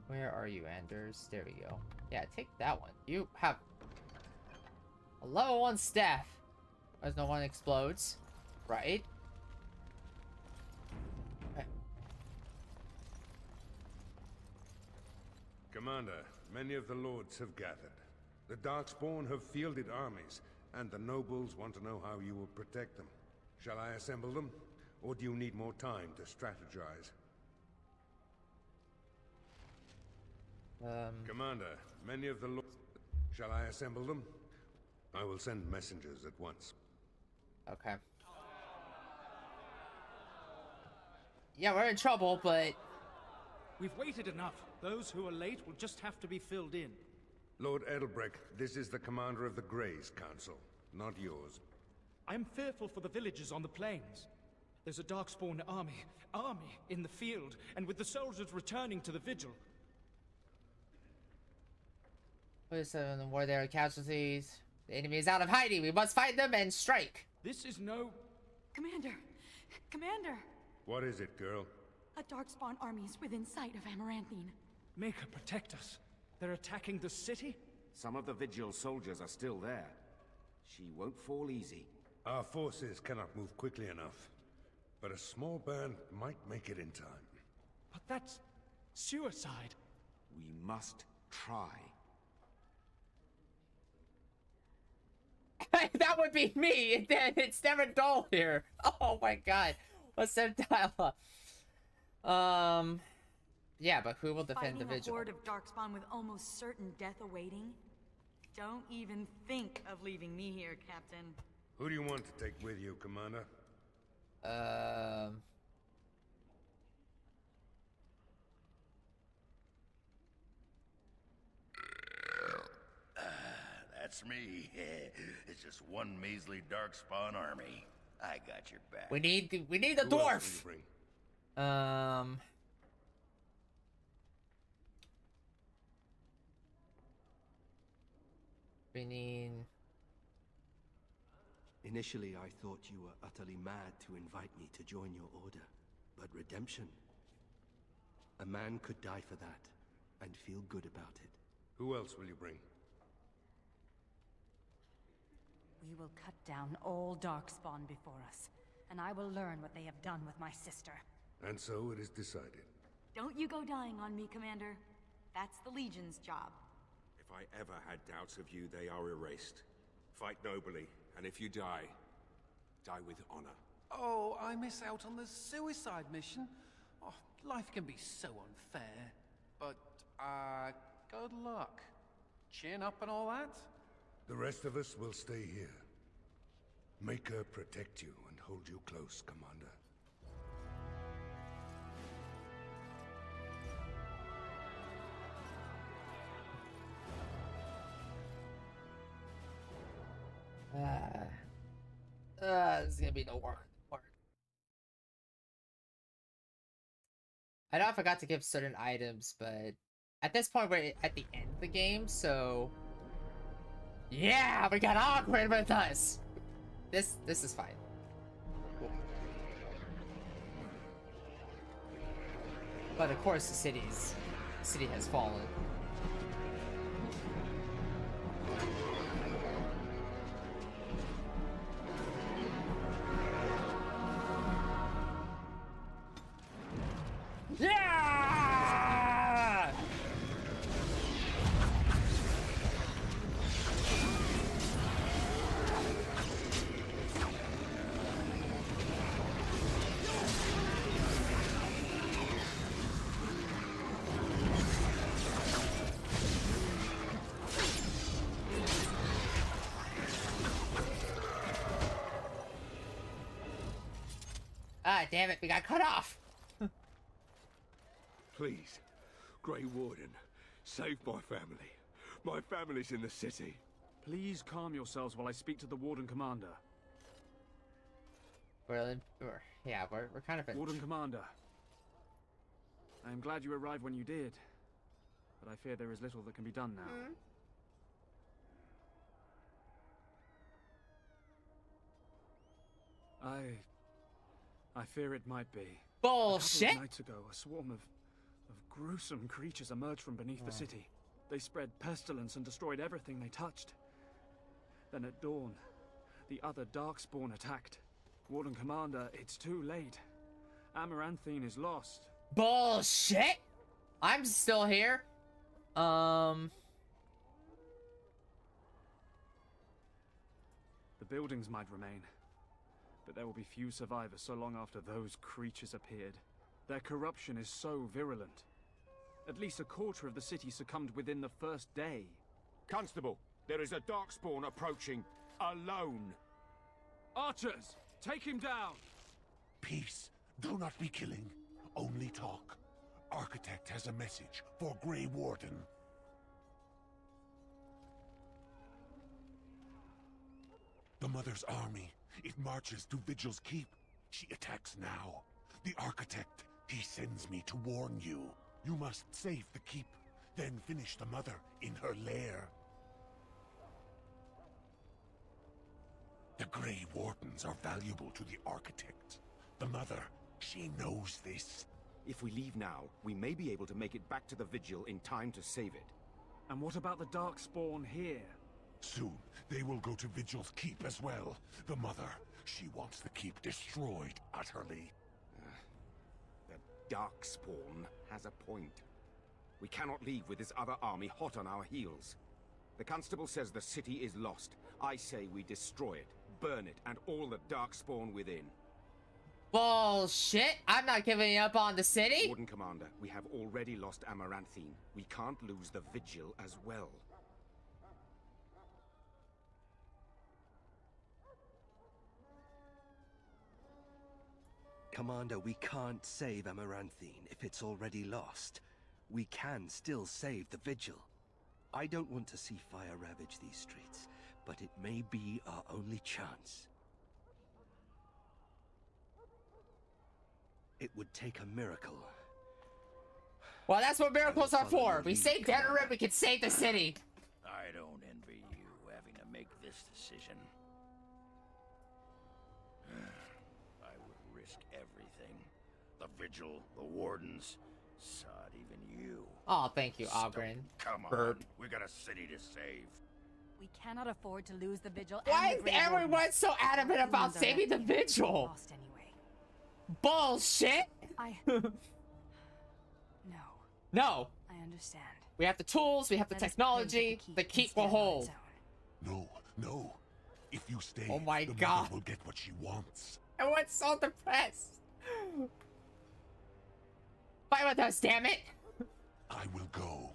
Where are you, Anders? There we go. Yeah, take that one. You have a level 1 staff. As no one explodes. Right? Commander, many of the lords have gathered. The Darkspawn have fielded armies, and the nobles want to know how you will protect them. Shall I assemble them, or do you need more time to strategize? Commander, many of the lords... Shall I assemble them? I will send messengers at once. Okay. Yeah, we're in trouble, but... We've waited enough. Those who are late will just have to be filled in. Lord Edelbrecht, this is the commander of the Greys Council, not yours. I'm fearful for the villagers on the plains. There's a Darkspawn army in the field, and with the soldiers returning to the vigil. Please, where there are casualties. The enemy is out of hiding. We must find them and strike. This is no... Commander! Commander! What is it, girl? A Darkspawn army's within sight of Amaranthine. Make her protect us. They're attacking the city? Some of the Vigil soldiers are still there. She won't fall easy. Our forces cannot move quickly enough, but a small band might make it in time. But that's... suicide. We must try. That would be me, and then it's never dull here. Oh my god. What's that dialogue? Yeah, but who will defend the vigil? Fighting a horde of Darkspawn with almost certain death awaiting? Don't even think of leaving me here, Captain. Who do you want to take with you, Commander? That's me. It's just one measly Darkspawn army. I got your back. We need the dwarf. We need... Initially, I thought you were utterly mad to invite me to join your order. But redemption... A man could die for that, and feel good about it. Who else will you bring? We will cut down all Darkspawn before us, and I will learn what they have done with my sister. And so it is decided. Don't you go dying on me, Commander. That's the Legion's job. If I ever had doubts of you, they are erased. Fight nobly, and if you die, die with honor. Oh, I miss out on the suicide mission. Oh, life can be so unfair. But, good luck. Chin up and all that? The rest of us will stay here. Make her protect you and hold you close, Commander. This is gonna be no work. I know I forgot to give certain items, but at this point we're at the end of the game, so yeah, we got Ogren with us. This is fine. Cool. But of course the city has fallen. Yeah! Ah, damn it, we got cut off. Please, Grey Warden, save my family. My family's in the city. Please calm yourselves while I speak to the Warden Commander. We're kind of in... Warden Commander. I am glad you arrived when you did, but I fear there is little that can be done now. I fear it might be. Bullshit! A couple of nights ago, a swarm of gruesome creatures emerged from beneath the city. They spread pestilence and destroyed everything they touched. Then at dawn, the other Darkspawn attacked. Warden Commander, it's too late. Amaranthine is lost. Bullshit! I'm still here. The buildings might remain, but there will be few survivors so long after those creatures appeared. Their corruption is so virulent. At least a quarter of the city succumbed within the first day. Constable, there is a Darkspawn approaching, alone. Archers, take him down! Peace. Do not be killing. Only talk. Architect has a message for Grey Warden. The Mother's army. It marches to Vigil's Keep. She attacks now. The Architect, he sends me to warn you. You must save the Keep, then finish the Mother in her lair. The Grey Wardens are valuable to the Architect. The Mother, she knows this. If we leave now, we may be able to make it back to the Vigil in time to save it. And what about the Darkspawn here? Soon, they will go to Vigil's Keep as well. The Mother, she wants the Keep destroyed utterly. The Darkspawn has a point. We cannot leave with this other army hot on our heels. The Constable says the city is lost. I say we destroy it, burn it, and all the Darkspawn within. Bullshit! I'm not giving up on the city! Warden Commander, we have already lost Amaranthine. We can't lose the Vigil as well. Commander, we can't save Amaranthine if it's already lost. We can still save the Vigil. I don't want to see fire ravage these streets, but it may be our only chance. It would take a miracle. Well, that's what miracles are for. We save Denerim, we can save the city. I don't envy you having to make this decision. I would risk everything. The Vigil, the Wardens, sod, even you. Oh, thank you, Ogren. Come on, Burp. we got a city to save. We cannot afford to lose the Vigil. Why and is the Grey everyone Wardens. so adamant about Humans are saving the Vigil? Lost anyway. Bullshit! No. I understand. We have the tools, we have the Let us technology, pray that the can keep stand will on hold. its own. No. If you stay, Oh my the God. Mother will get what she wants. Everyone's so depressed. Fight with us, damn it! I will go.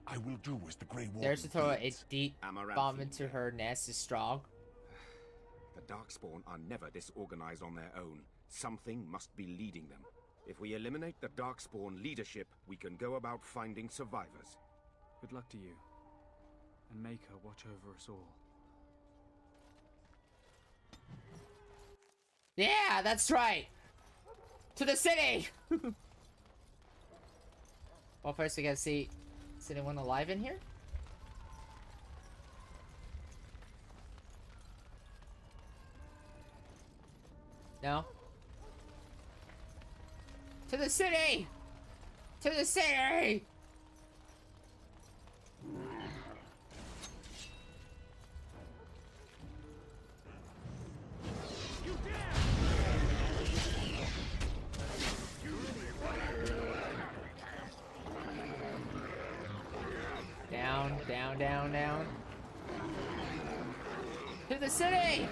I will do as the Grey Warden There's to throw a bids. deep bomb into her nest is strong. The Darkspawn are never disorganized on their own. Something must be leading them. If we eliminate the Darkspawn leadership, we can go about finding survivors. Good luck to you. And make her watch over us all. Yeah, that's right. To the city. Well, first we gotta see, is anyone alive in here? No? To the city! To the city! Down, down, down, down. To the city!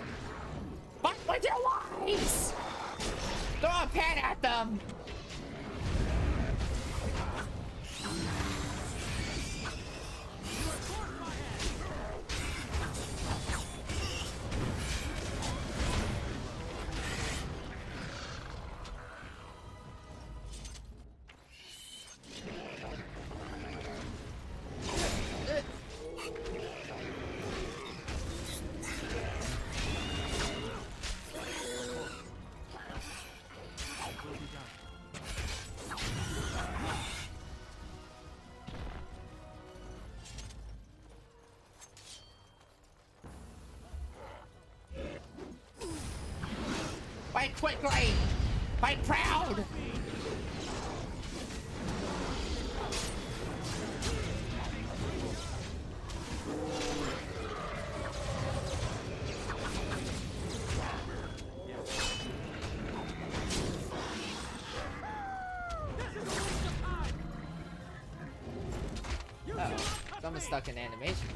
Fuck with your lives! Throw a pen at them! Fight quickly! Fight proud! Oh, it's almost stuck in animation.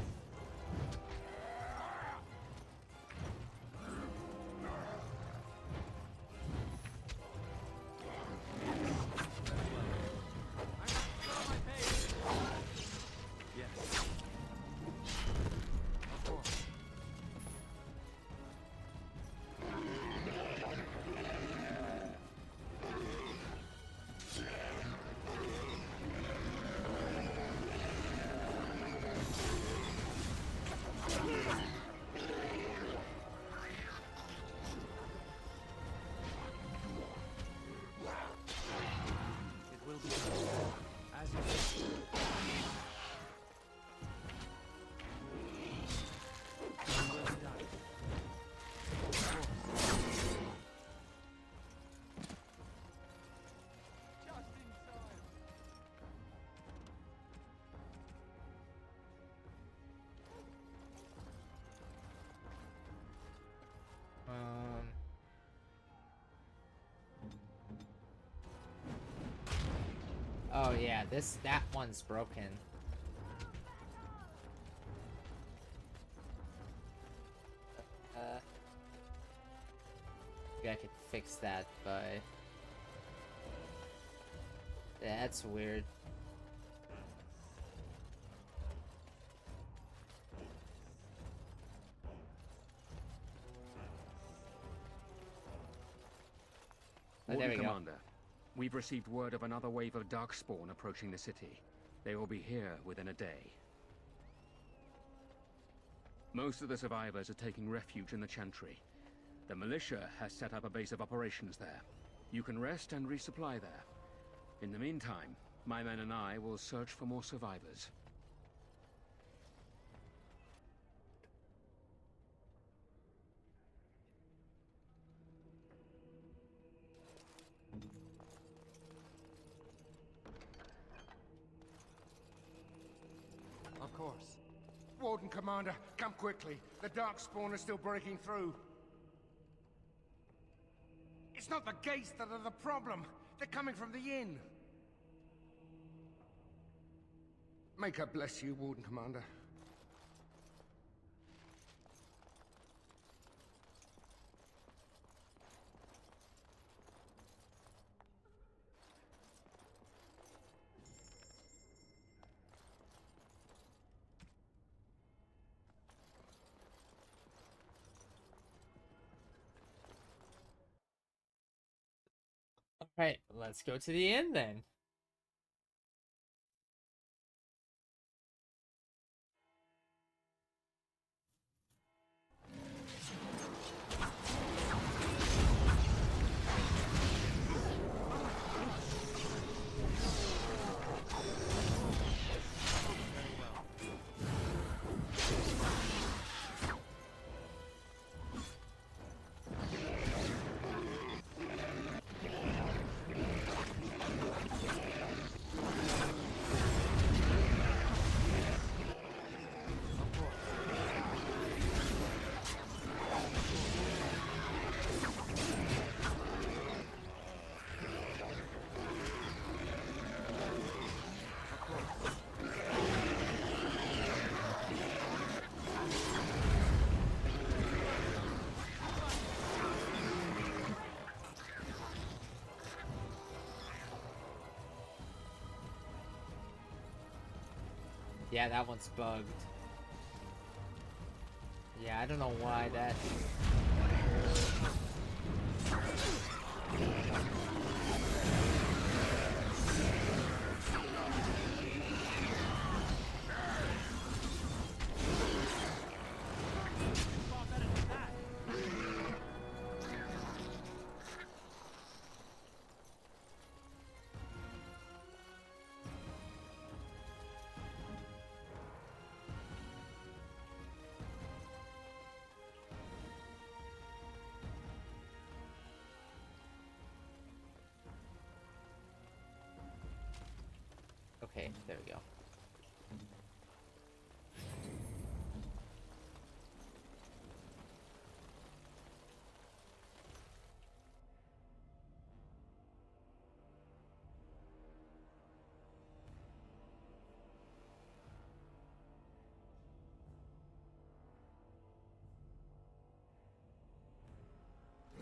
Oh yeah, that one's broken. Maybe I could fix that, but that's weird. Oh, there we go. Commander, we've received word of another wave of Darkspawn approaching the city. They will be here within a day. Most of the survivors are taking refuge in the Chantry. The militia has set up a base of operations there. You can rest and resupply there. In the meantime, my men and I will search for more survivors. Of course. Warden Commander, come quickly. The Darkspawn are still breaking through. It's not the gates that are the problem. They're coming from the inn. May God bless you, Warden Commander. Alright, let's go to the inn then. Yeah, that one's bugged. Yeah, I don't know why that... Okay, there we go.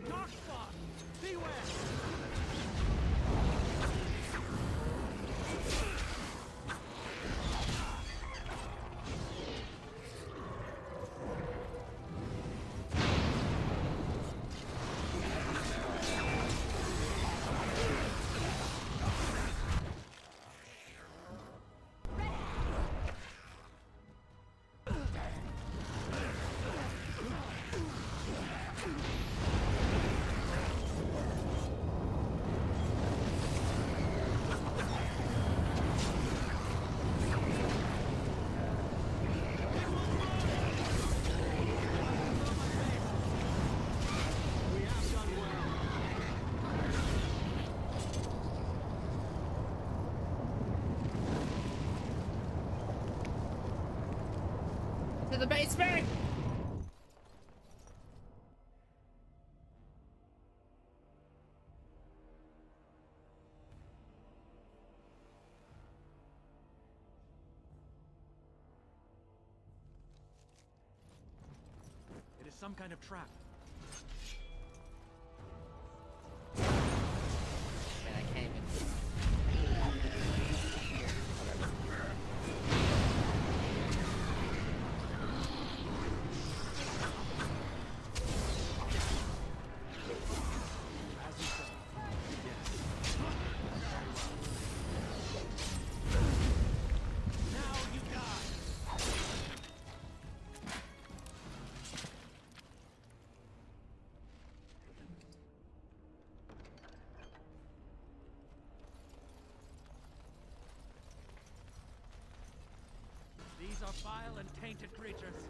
Darkspawn! Beware! To the basement! It is some kind of trap. Man, I can't even... These are vile and tainted creatures.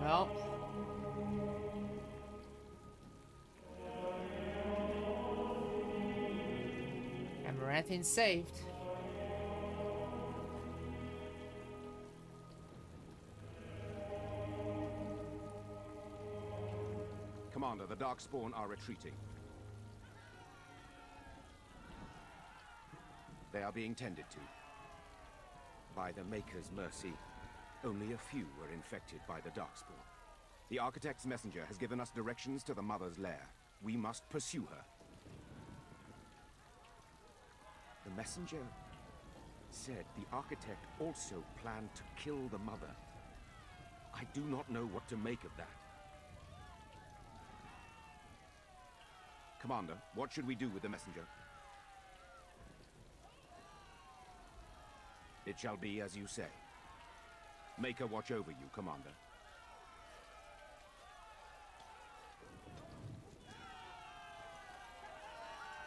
Well. Amaranthine's saved. Commander, the Darkspawn are retreating. They are being tended to. By the Maker's mercy, only a few were infected by the Darkspawn. The Architect's messenger has given us directions to the Mother's lair. We must pursue her. The messenger said the Architect also planned to kill the Mother. I do not know what to make of that. Commander, what should we do with the messenger? It shall be as you say. Maker watch over you, Commander.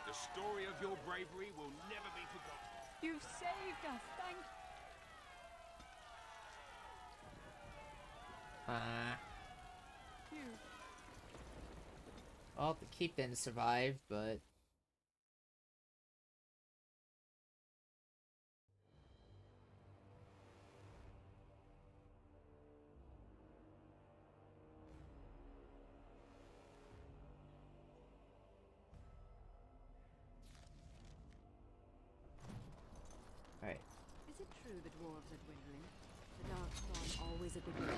The story of your bravery will never be forgotten. You've saved us, thank you. Well, the keep didn't survive, but... Alright. Is it true the dwarves are dwindling? The Darkspawn always a big reason.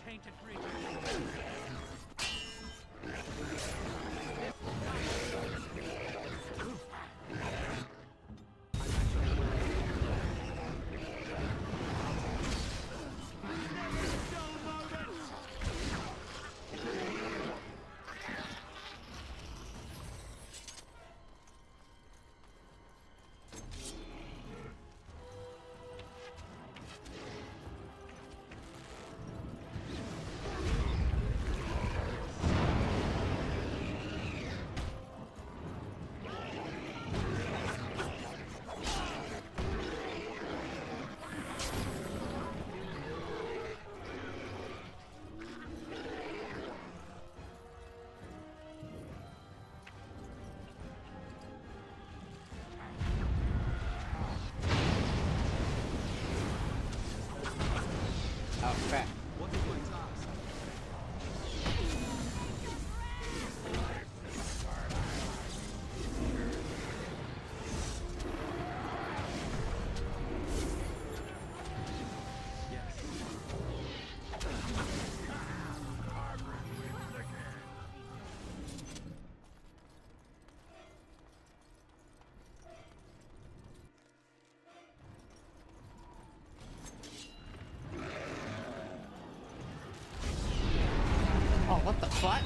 Tainted creatures. Oh, crap. What is my task? Oh, what the fuck?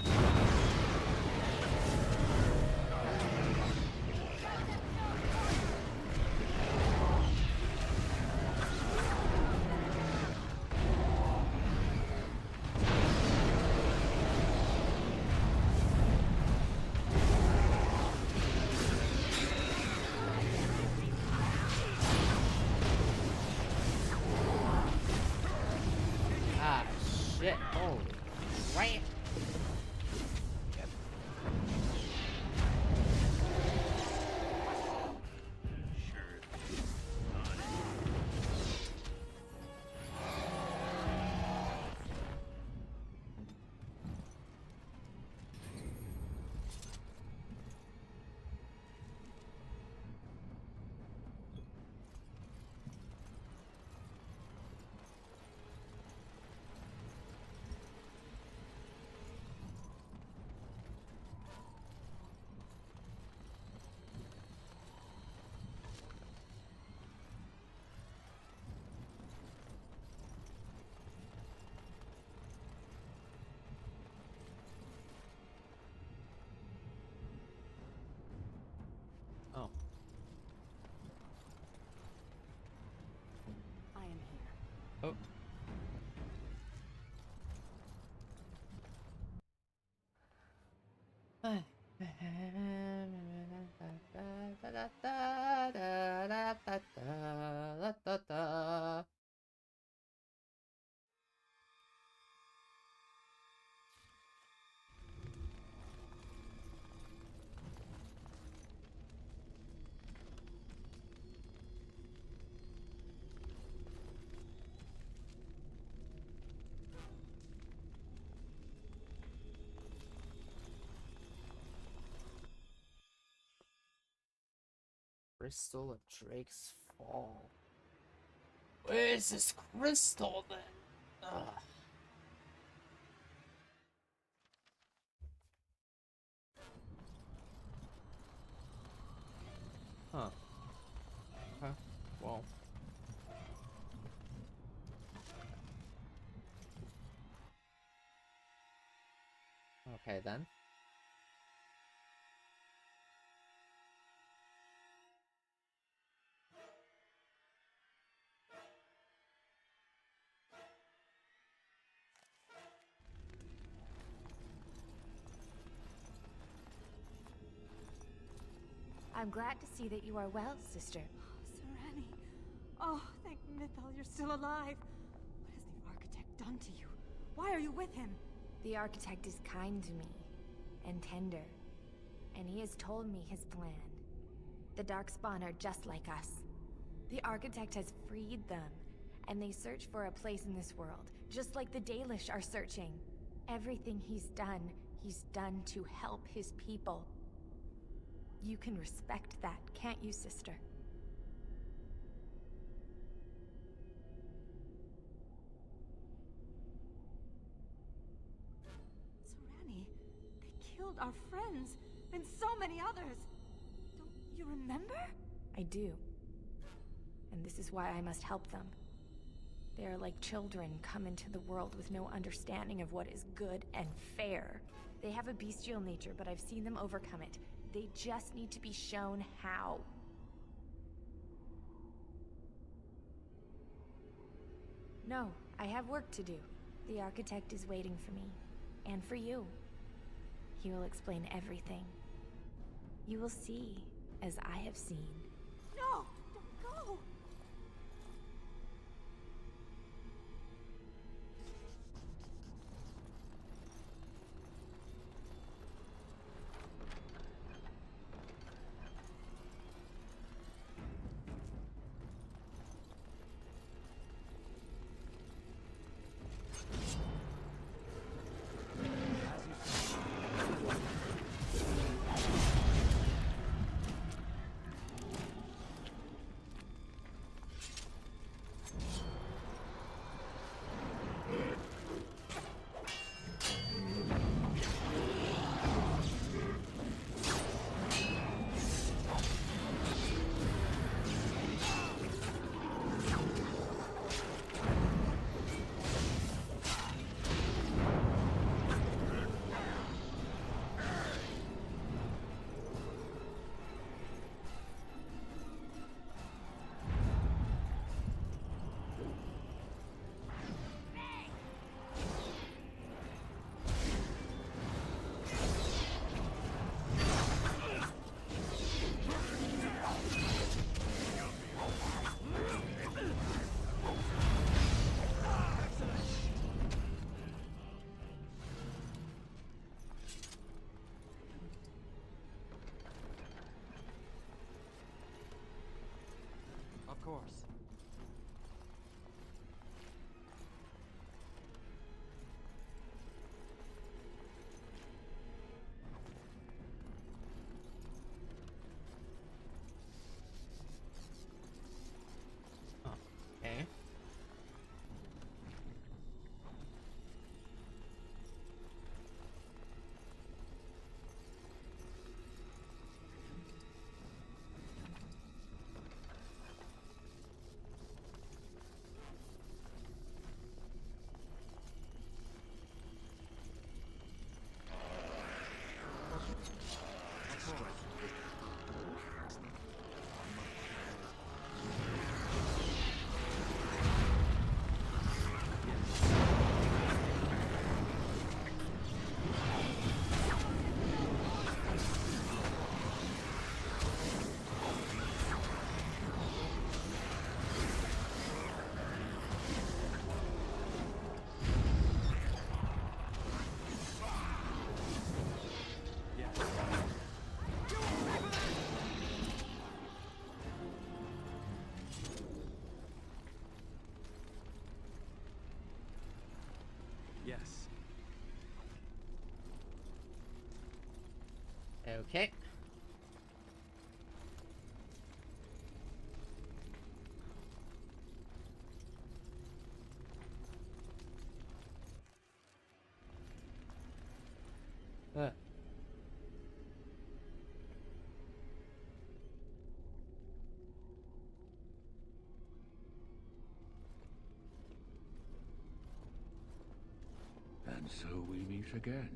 Ah, shit. Holy crap. da da da da da da da. Crystal of Drake's Fall. Where is this crystal then? Ugh. Huh. Huh. Well. Okay then. I'm glad to see that you are well, sister. Serani. Oh, thank Mythal you're still alive. What has the Architect done to you? Why are you with him? The Architect is kind to me, and tender, and he has told me his plan. The Darkspawn are just like us. The Architect has freed them, and they search for a place in this world, just like the Dalish are searching. Everything he's done to help his people. You can respect that, can't you, sister? Serani, they killed our friends, and so many others. Don't you remember? I do. And this is why I must help them. They are like children come into the world with no understanding of what is good and fair. They have a bestial nature, but I've seen them overcome it. They just need to be shown how. No, I have work to do. The Architect is waiting for me. And for you. He will explain everything. You will see, as I have seen. No! Don't go! Okay. And so we meet again.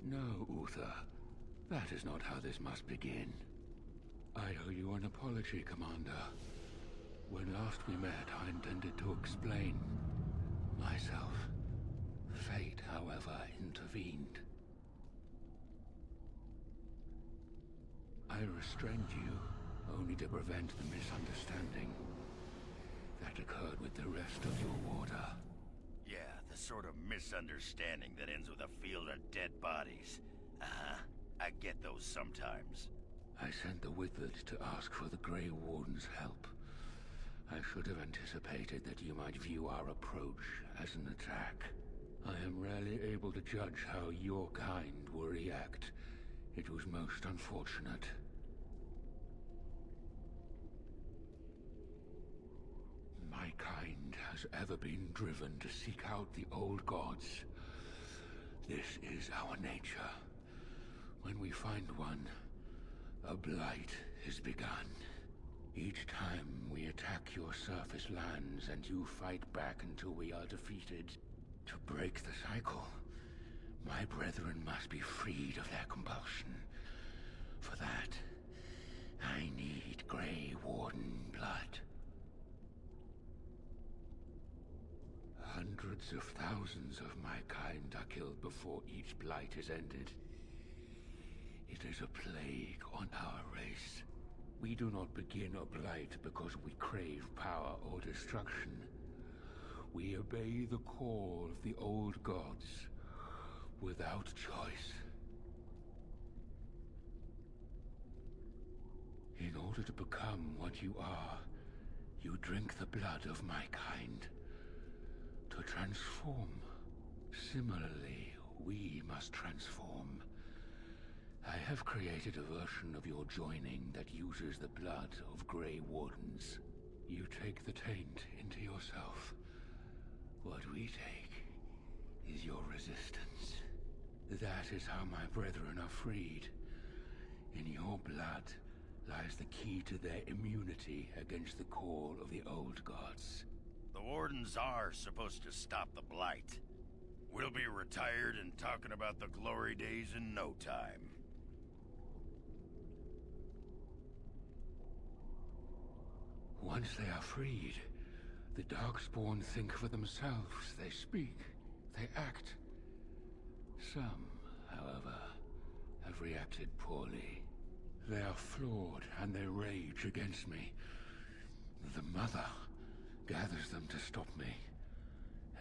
No, Uther. That is not how this must begin. I owe you an apology, Commander. When last we met, I intended to explain myself. Fate, however, intervened. I restrained you, only to prevent the misunderstanding that occurred with the rest of your order. Yeah, the sort of misunderstanding that ends with a field of dead bodies. I get those sometimes. I sent the Wizards to ask for the Grey Warden's help. I should have anticipated that you might view our approach as an attack. I am rarely able to judge how your kind will react. It was most unfortunate. My kind has ever been driven to seek out the old gods. This is our nature. When we find one, a blight is begun. Each time we attack your surface lands and you fight back until we are defeated. To break the cycle, my brethren must be freed of their compulsion. For that, I need Grey Warden blood. Hundreds of thousands of my kind are killed before each blight is ended. It is a plague on our race. We do not begin a blight because we crave power or destruction. We obey the call of the old gods without choice. In order to become what you are, you drink the blood of my kind. To transform. Similarly, we must transform. I have created a version of your joining that uses the blood of Grey Wardens. You take the taint into yourself. What we take is your resistance. That is how my brethren are freed. In your blood lies the key to their immunity against the call of the old gods. The Wardens are supposed to stop the Blight. We'll be retired and talking about the glory days in no time. Once they are freed, the Darkspawn think for themselves. They speak, they act. Some, however, have reacted poorly. They are flawed and they rage against me. The Mother gathers them to stop me,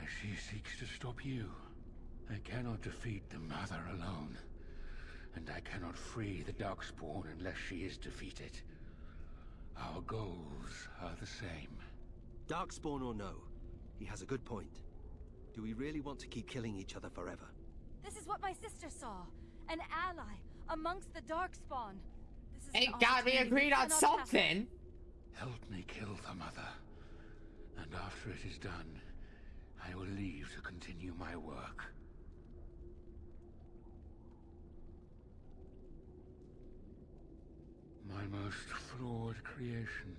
as she seeks to stop you. I cannot defeat the Mother alone, and I cannot free the Darkspawn unless she is defeated. Our goals are the same. Darkspawn or no, he has a good point. Do we really want to keep killing each other forever? This is what my sister saw. An ally amongst the Darkspawn. This is Thank God we agreed on something. Help me kill the Mother. And after it is done, I will leave to continue my work. My most flawed creation.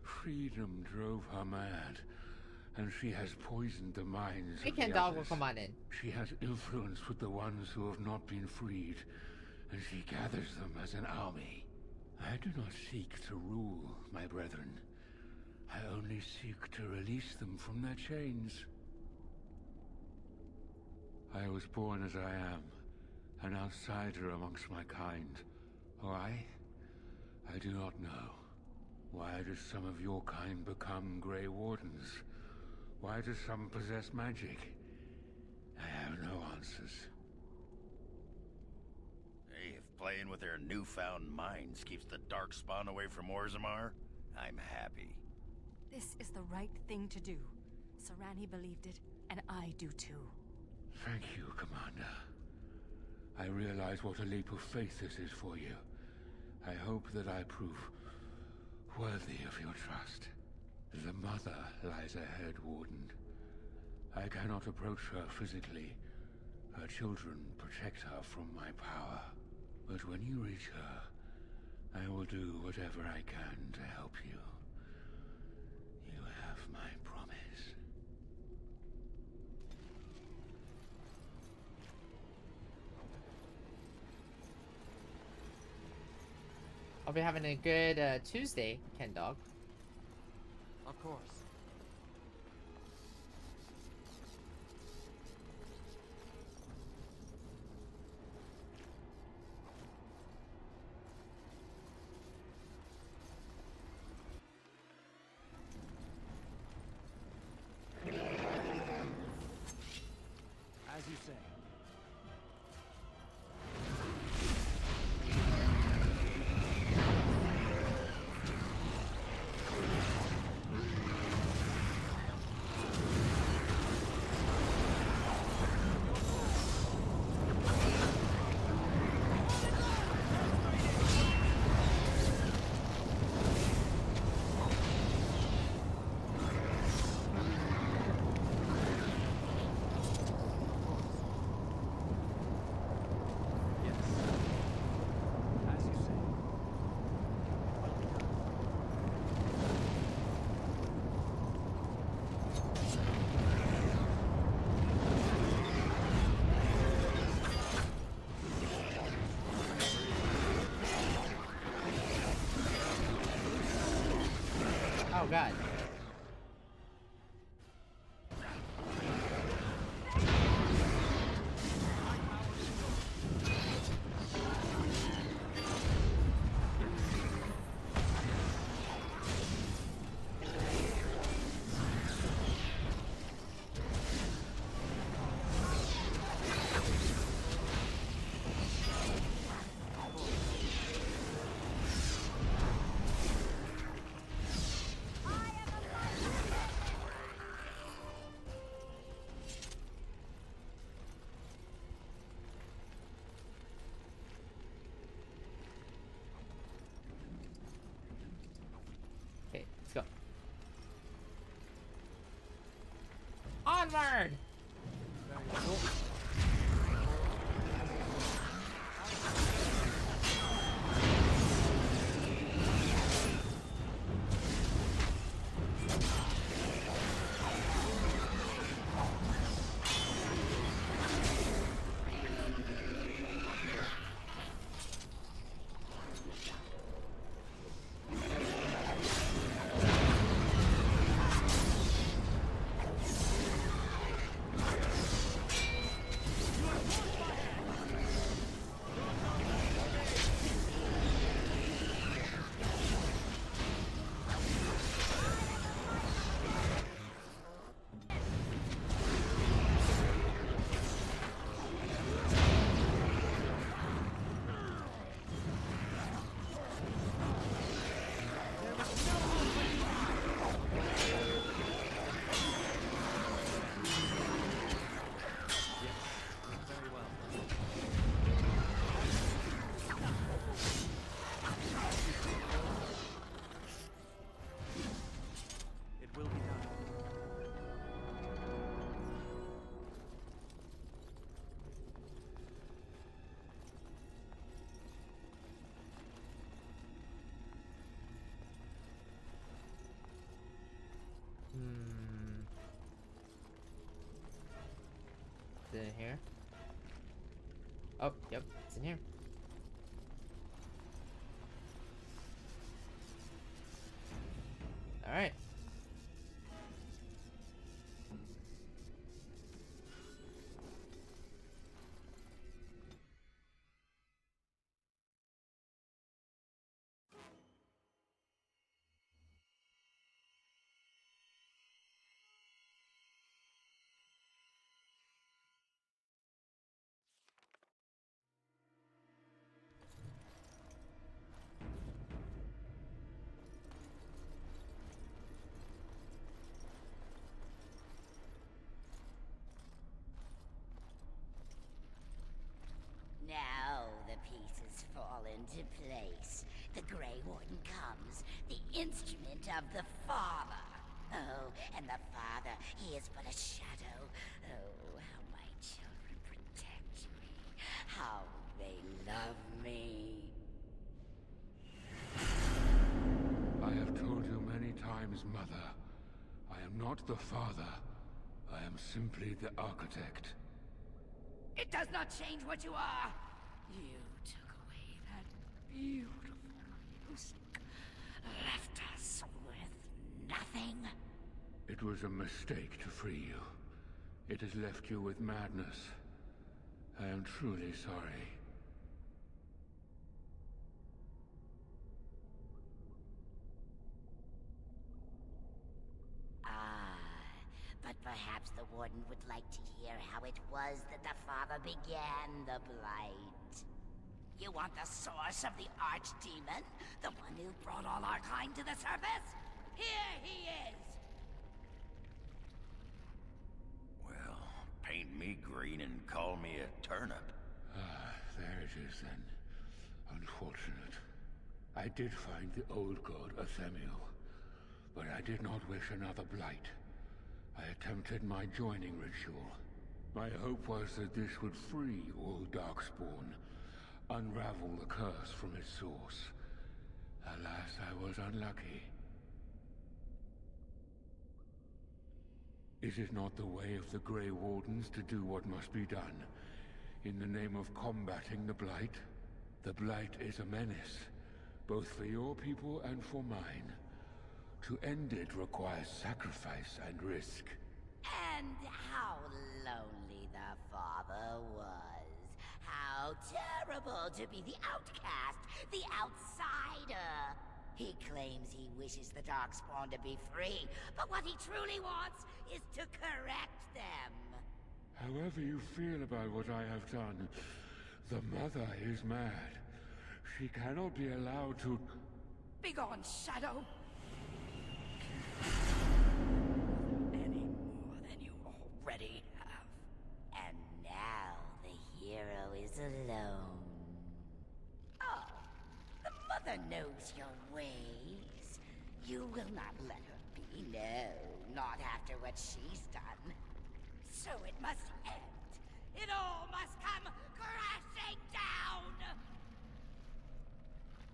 Freedom drove her mad, and she has poisoned the minds of the others. Come on in. She has influence with the ones who have not been freed, and she gathers them as an army. I do not seek to rule, my brethren. I only seek to release them from their chains. I was born as I am, an outsider amongst my kind. Why? I do not know. Why do some of your kind become Grey Wardens? Why do some possess magic? I have no answers. Hey, if playing with their newfound minds keeps the Darkspawn away from Orzammar, I'm happy. This is the right thing to do. Sarani believed it, and I do too. Thank you, Commander. I realize what a leap of faith this is for you. I hope that I prove worthy of your trust. The mother lies ahead, Warden. I cannot approach her physically. Her children protect her from my power. But when you reach her, I will do whatever I can to help you. You have my promise. Hope you're having a good Tuesday, Ken Dog. Of course. As you say. Oh god. Okay, let's go. Onward! Is it in here? Oh, yep, it's in here. Alright. Grey Warden comes, the instrument of the Father. Oh, and the Father, he is but a shadow. Oh, how my children protect me. How they love me. I have told you many times, Mother. I am not the Father. I am simply the Architect. It does not change what you are. You took away that beautiful music, left us with nothing. It was a mistake to free you. It has left you with madness. I am truly sorry. But perhaps the Warden would like to hear how it was that the Father began the Blight. You want the source of the Archdemon? The one who brought all our kind to the surface? Here he is! Well, paint me green and call me a turnip. Ah, there it is then. Unfortunate. I did find the old god Athemiel, but I did not wish another blight. I attempted my joining ritual. My hope was that this would free all Darkspawn, unravel the curse from its source. Alas, I was unlucky. Is it not the way of the Grey Wardens to do what must be done, in the name of combating the Blight? The Blight is a menace, both for your people and for mine. To end it requires sacrifice and risk. And how lonely the Father was. How terrible to be the outcast, the outsider. He claims he wishes the Darkspawn to be free, but what he truly wants is to correct them. However you feel about what I have done, the Mother is mad. She cannot be allowed to... Begone, Shadow! Any more than you already have. And now the hero is alone. Oh, the Mother knows your ways. You will not let her be, no, not after what she's done. So it must end. It all must come crashing down!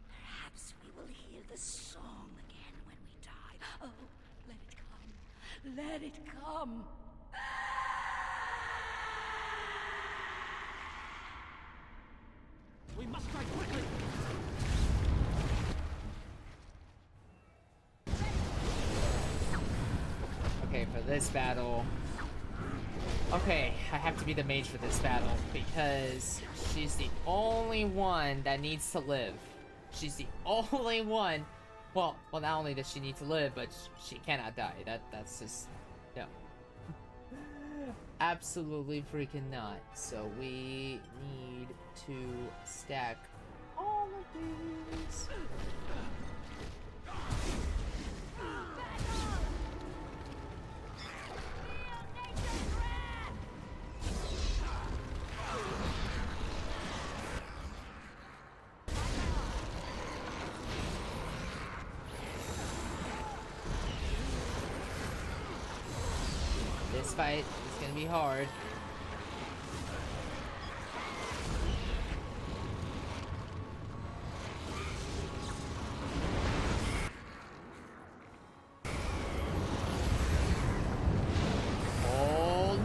Perhaps we will hear the song again when we die. Oh, let it come. Let it come. We must strike quickly! Okay, for this battle... Okay, I have to be the mage for this battle, because she's the only one that needs to live. She's the only one... Well, not only does she need to live, but she cannot die. That's just... No. Absolutely freaking not. So we need to stack all of these. This fight is gonna be hard. Hold.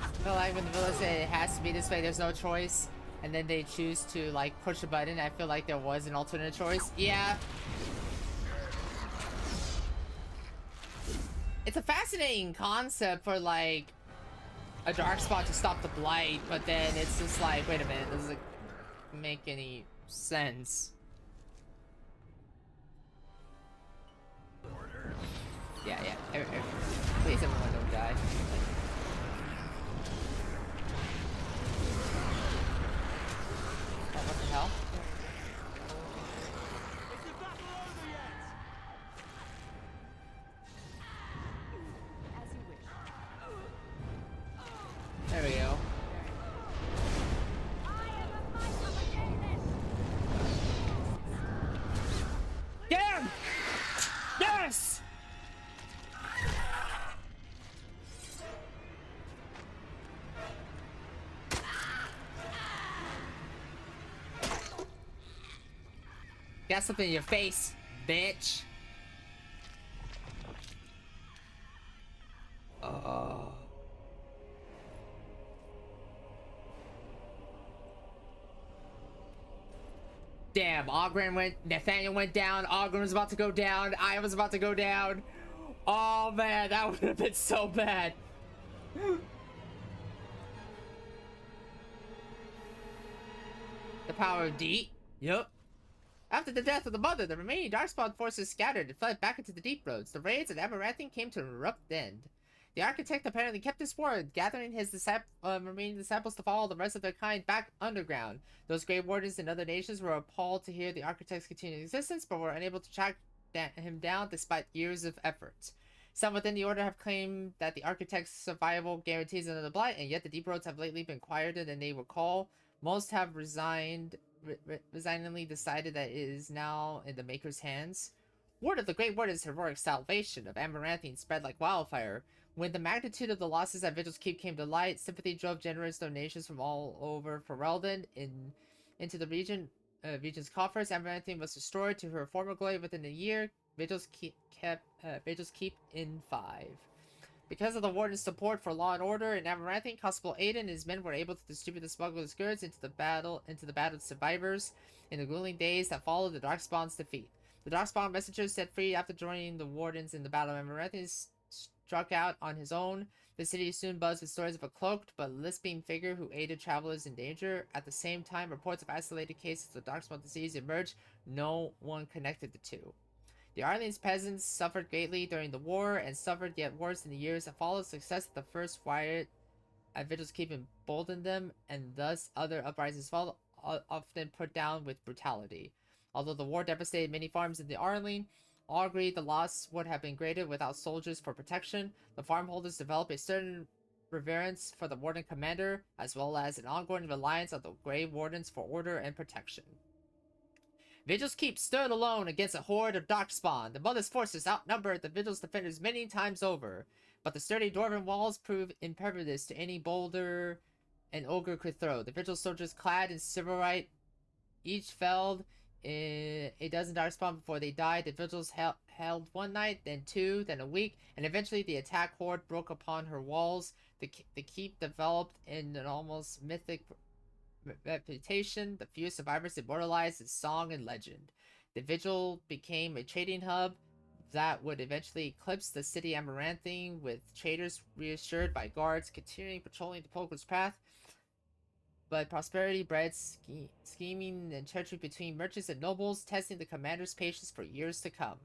I feel like when the village say it has to be this way, there's no choice, and then they choose to like push a button, I feel like there was an alternate choice. Yeah. It's a fascinating concept for like a dark spot to stop the blight, but then it's just like, wait a minute, does it make any sense. Yeah. Please, everyone, don't die. Oh, what the hell? There we go. Get him! Yes! Got something in your face, bitch. Oh. Damn, Nathaniel went down, Ogren was about to go down, I was about to go down. Oh man, that would have been so bad. The power of D? Yup. After the death of the mother, the remaining Darkspawn forces scattered and fled back into the deep roads. The raids and Amaranthine came to an abrupt end. The architect apparently kept his word, gathering his remaining disciples to follow the rest of their kind back underground. Those Grey Wardens in other nations were appalled to hear the architect's continued existence, but were unable to track him down despite years of effort. Some within the Order have claimed that the architect's survival guarantees another blight, and yet the deep roads have lately been quieter than they recall. Most have resignedly decided that it is now in the Maker's hands. Word of the Great Warden's heroic salvation of Amaranthine spread like wildfire. When the magnitude of the losses at Vigil's Keep came to light, sympathy drove generous donations from all over Ferelden into the region's coffers. Amaranthine was restored to her former glory within a year. Vigil's Keep in 5. Because of the Warden's support for law and order in Amaranthine, Constable Aiden and his men were able to distribute the smugglers' goods into the battled survivors in the grueling days that followed the Darkspawn's defeat. The Darkspawn messenger set free after joining the Wardens in the Battle of Amaranthine struck out on his own. The city soon buzzed with stories of a cloaked but lisping figure who aided travelers in danger. At the same time, reports of isolated cases of Darkspawn disease emerged. No one connected the two. The Arlene's peasants suffered greatly during the war and suffered yet worse in the years that followed. Success of the first riot at Vigil's Keep emboldened them, and thus other uprisings followed, often put down with brutality. Although the war devastated many farms in the Arlene, all agreed the loss would have been greater without soldiers for protection. The farmholders developed a certain reverence for the Warden Commander, as well as an ongoing reliance on the Grey Wardens for order and protection. Vigil's Keep stood alone against a horde of Darkspawn. The Mother's forces outnumbered the Vigil's defenders many times over, but the sturdy dwarven walls proved impervious to any boulder an ogre could throw. The Vigil soldiers, clad in Silverite, each felled a dozen Darkspawn before they died. The Vigils held one night, then two, then a week, and eventually the attack horde broke upon her walls. The keep developed in an almost mythic reputation. The few survivors immortalized its song and legend. The Vigil became a trading hub that would eventually eclipse the city Amaranthine, with traders reassured by guards continuing patrolling the Pilgrim's Path. But prosperity bred scheming and treachery between merchants and nobles, testing the commander's patience for years to come.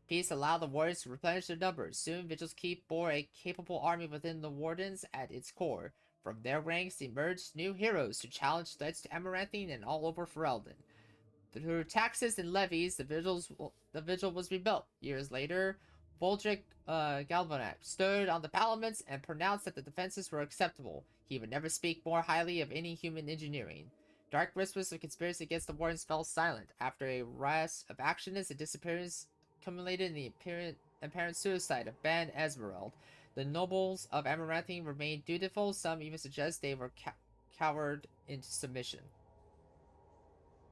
Peace allowed the warriors to replenish their numbers. Soon, Vigil's Keep bore a capable army within the Wardens at its core. From their ranks emerged new heroes to challenge threats to Amaranthine and all over Ferelden. Through taxes and levies, the Vigil was rebuilt. Years later, Voldrick Galvanac stood on the battlements and pronounced that the defenses were acceptable. He would never speak more highly of any human engineering. Dark whispers of conspiracy against the Wardens fell silent. After a rash of actions and disappearance culminated in the apparent suicide of Ban Esmeralda, the nobles of Amaranthine remained dutiful. Some even suggest they were cowered into submission.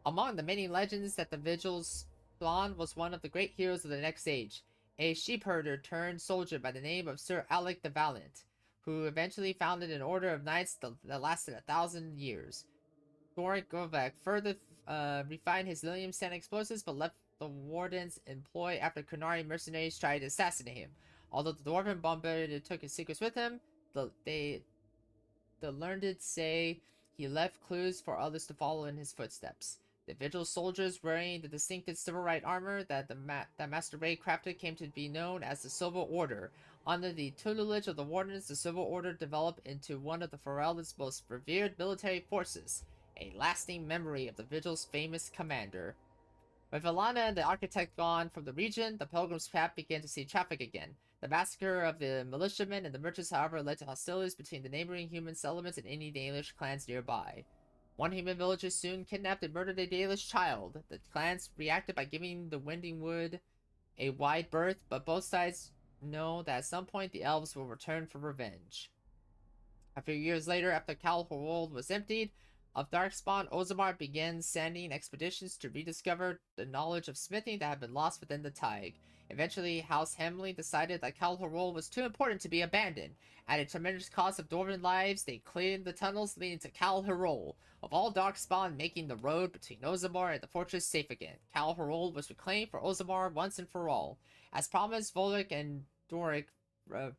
Among the many legends that the Vigil's spawned was one of the great heroes of the next age, a sheepherder turned soldier by the name of Sir Alec the Valiant, who eventually founded an order of knights that lasted 1,000 years. Thorik Govek further refined his Lilium Sand explosives, but left the Warden's employ after Kunari mercenaries tried to assassinate him. Although the Dwarven bombardier took his secrets with him, the learned say he left clues for others to follow in his footsteps. The Vigil soldiers wearing the distinctive Silver Right armor that Master Raid crafted came to be known as the Silver Order. Under the tutelage of the Wardens, the Silver Order developed into one of the Ferelden's most revered military forces, a lasting memory of the Vigil's famous commander. With Alana and the Architect gone from the region, the Pilgrim's Path began to see traffic again. The massacre of the militiamen and the merchants, however, led to hostilities between the neighboring human settlements and any Dalish clans nearby. One human villager soon kidnapped and murdered a Dalish child. The clans reacted by giving the Winding Wood a wide berth, but both sides know that at some point the elves will return for revenge. A few years later, after Kal Horold was emptied of Darkspawn, Ozamar began sending expeditions to rediscover the knowledge of smithing that had been lost within the Taig. Eventually, House Hamley decided that Kal Horold was too important to be abandoned. At a tremendous cost of Dwarven lives, they cleared the tunnels leading to Kal Horold, of all Darkspawn, making the road between Ozamar and the fortress safe again. Kal Horold was reclaimed for Ozamar once and for all. As promised, Volek and Doric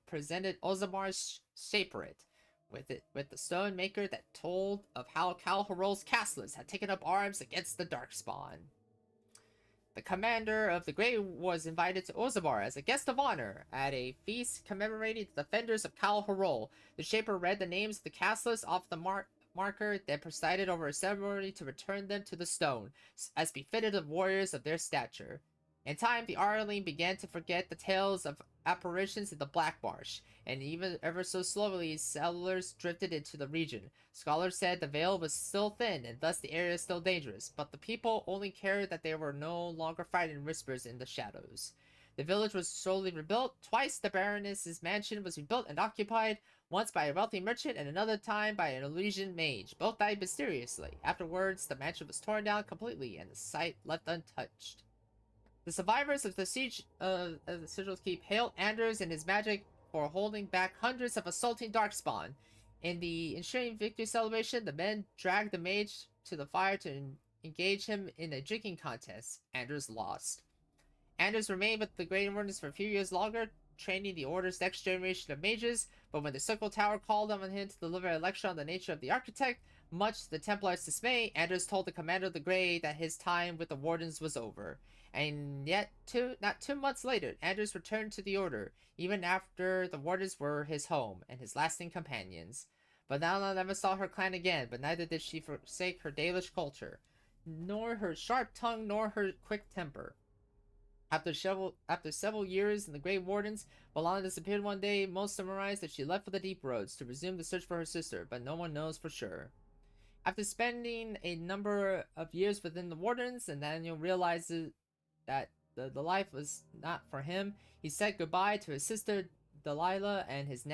presented Ozamar's Shaperate, with the stone maker that told of how Kal Horold's castlers had taken up arms against the Darkspawn. The commander of the Grey was invited to Ozamar as a guest of honor at a feast commemorating the defenders of Kal Horold. The Shaper read the names of the castlers off the marker, then presided over a ceremony to return them to the stone, as befitted of warriors of their stature. In time, the Arling began to forget the tales of apparitions in the Black Marsh, and even ever so slowly, settlers drifted into the region. Scholars said the veil was still thin, and thus the area still dangerous, but the people only cared that there were no longer fighting whispers in the shadows. The village was slowly rebuilt. Twice the Baroness's mansion was rebuilt and occupied, once by a wealthy merchant and another time by an Elysian mage. Both died mysteriously. Afterwards, the mansion was torn down completely, and the site left untouched. The survivors of the siege of the Sigil's Keep hailed Anders and his magic for holding back hundreds of assaulting Darkspawn. In the ensuing victory celebration, the men dragged the mage to the fire to engage him in a drinking contest. Anders lost. Anders remained with the Grey Wardens for a few years longer, training the Order's next generation of mages, but when the Circle Tower called on him to deliver a lecture on the nature of the Architect, much to the Templars' dismay, Anders told the Commander of the Grey that his time with the Wardens was over. And yet, not 2 months later, Anders returned to the Order, even after the Wardens were his home and his lasting companions. But Nala never saw her clan again, but neither did she forsake her Dalish culture, nor her sharp tongue, nor her quick temper. After several years in the Grey Wardens, Balana disappeared one day. Most surmise that she left for the Deep Roads to resume the search for her sister, but no one knows for sure. After spending a number of years within the Wardens, and Daniel realizes that the life was not for him, he said goodbye to his sister Delilah and his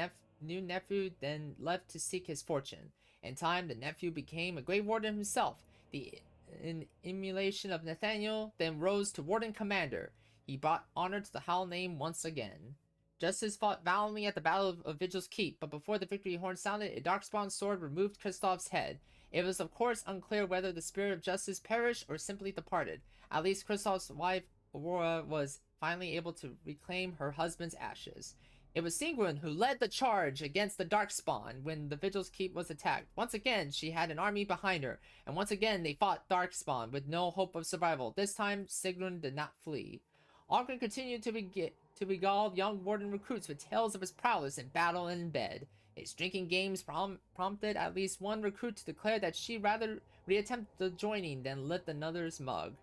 new nephew, then left to seek his fortune. In time, the nephew became a Grey Warden himself. In emulation of Nathaniel, then rose to Warden Commander. He brought honor to the Howl name once again. Justice fought valiantly at the Battle of Vigil's Keep, but before the victory horn sounded, a Darkspawn sword removed Kristoff's head. It was of course unclear whether the spirit of justice perished or simply departed. At least Kristoff's wife, Aurora, was finally able to reclaim her husband's ashes. It was Sigrun who led the charge against the Darkspawn when the Vigil's Keep was attacked. Once again, she had an army behind her, and once again they fought Darkspawn with no hope of survival. This time, Sigrun did not flee. Ogren continued to regale young Warden recruits with tales of his prowess in battle and in bed. His drinking games prompted at least one recruit to declare that she'd rather reattempt the joining than lift another's mug.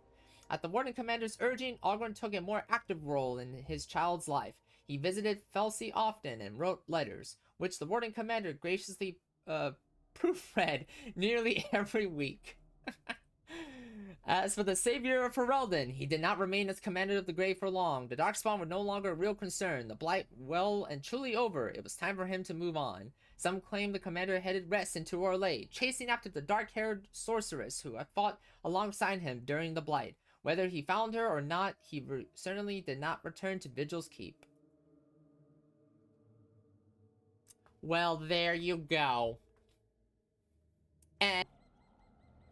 At the Warden Commander's urging, Ogren took a more active role in his child's life. He visited Felsey often and wrote letters, which the Warden Commander graciously proofread nearly every week. As for the savior of Ferelden, he did not remain as Commander of the Grey for long. The Darkspawn were no longer a real concern. The Blight well and truly over. It was time for him to move on. Some claim the Commander headed west into Orlais, chasing after the dark-haired sorceress who had fought alongside him during the Blight. Whether he found her or not, he certainly did not return to Vigil's Keep. Well, there you go. And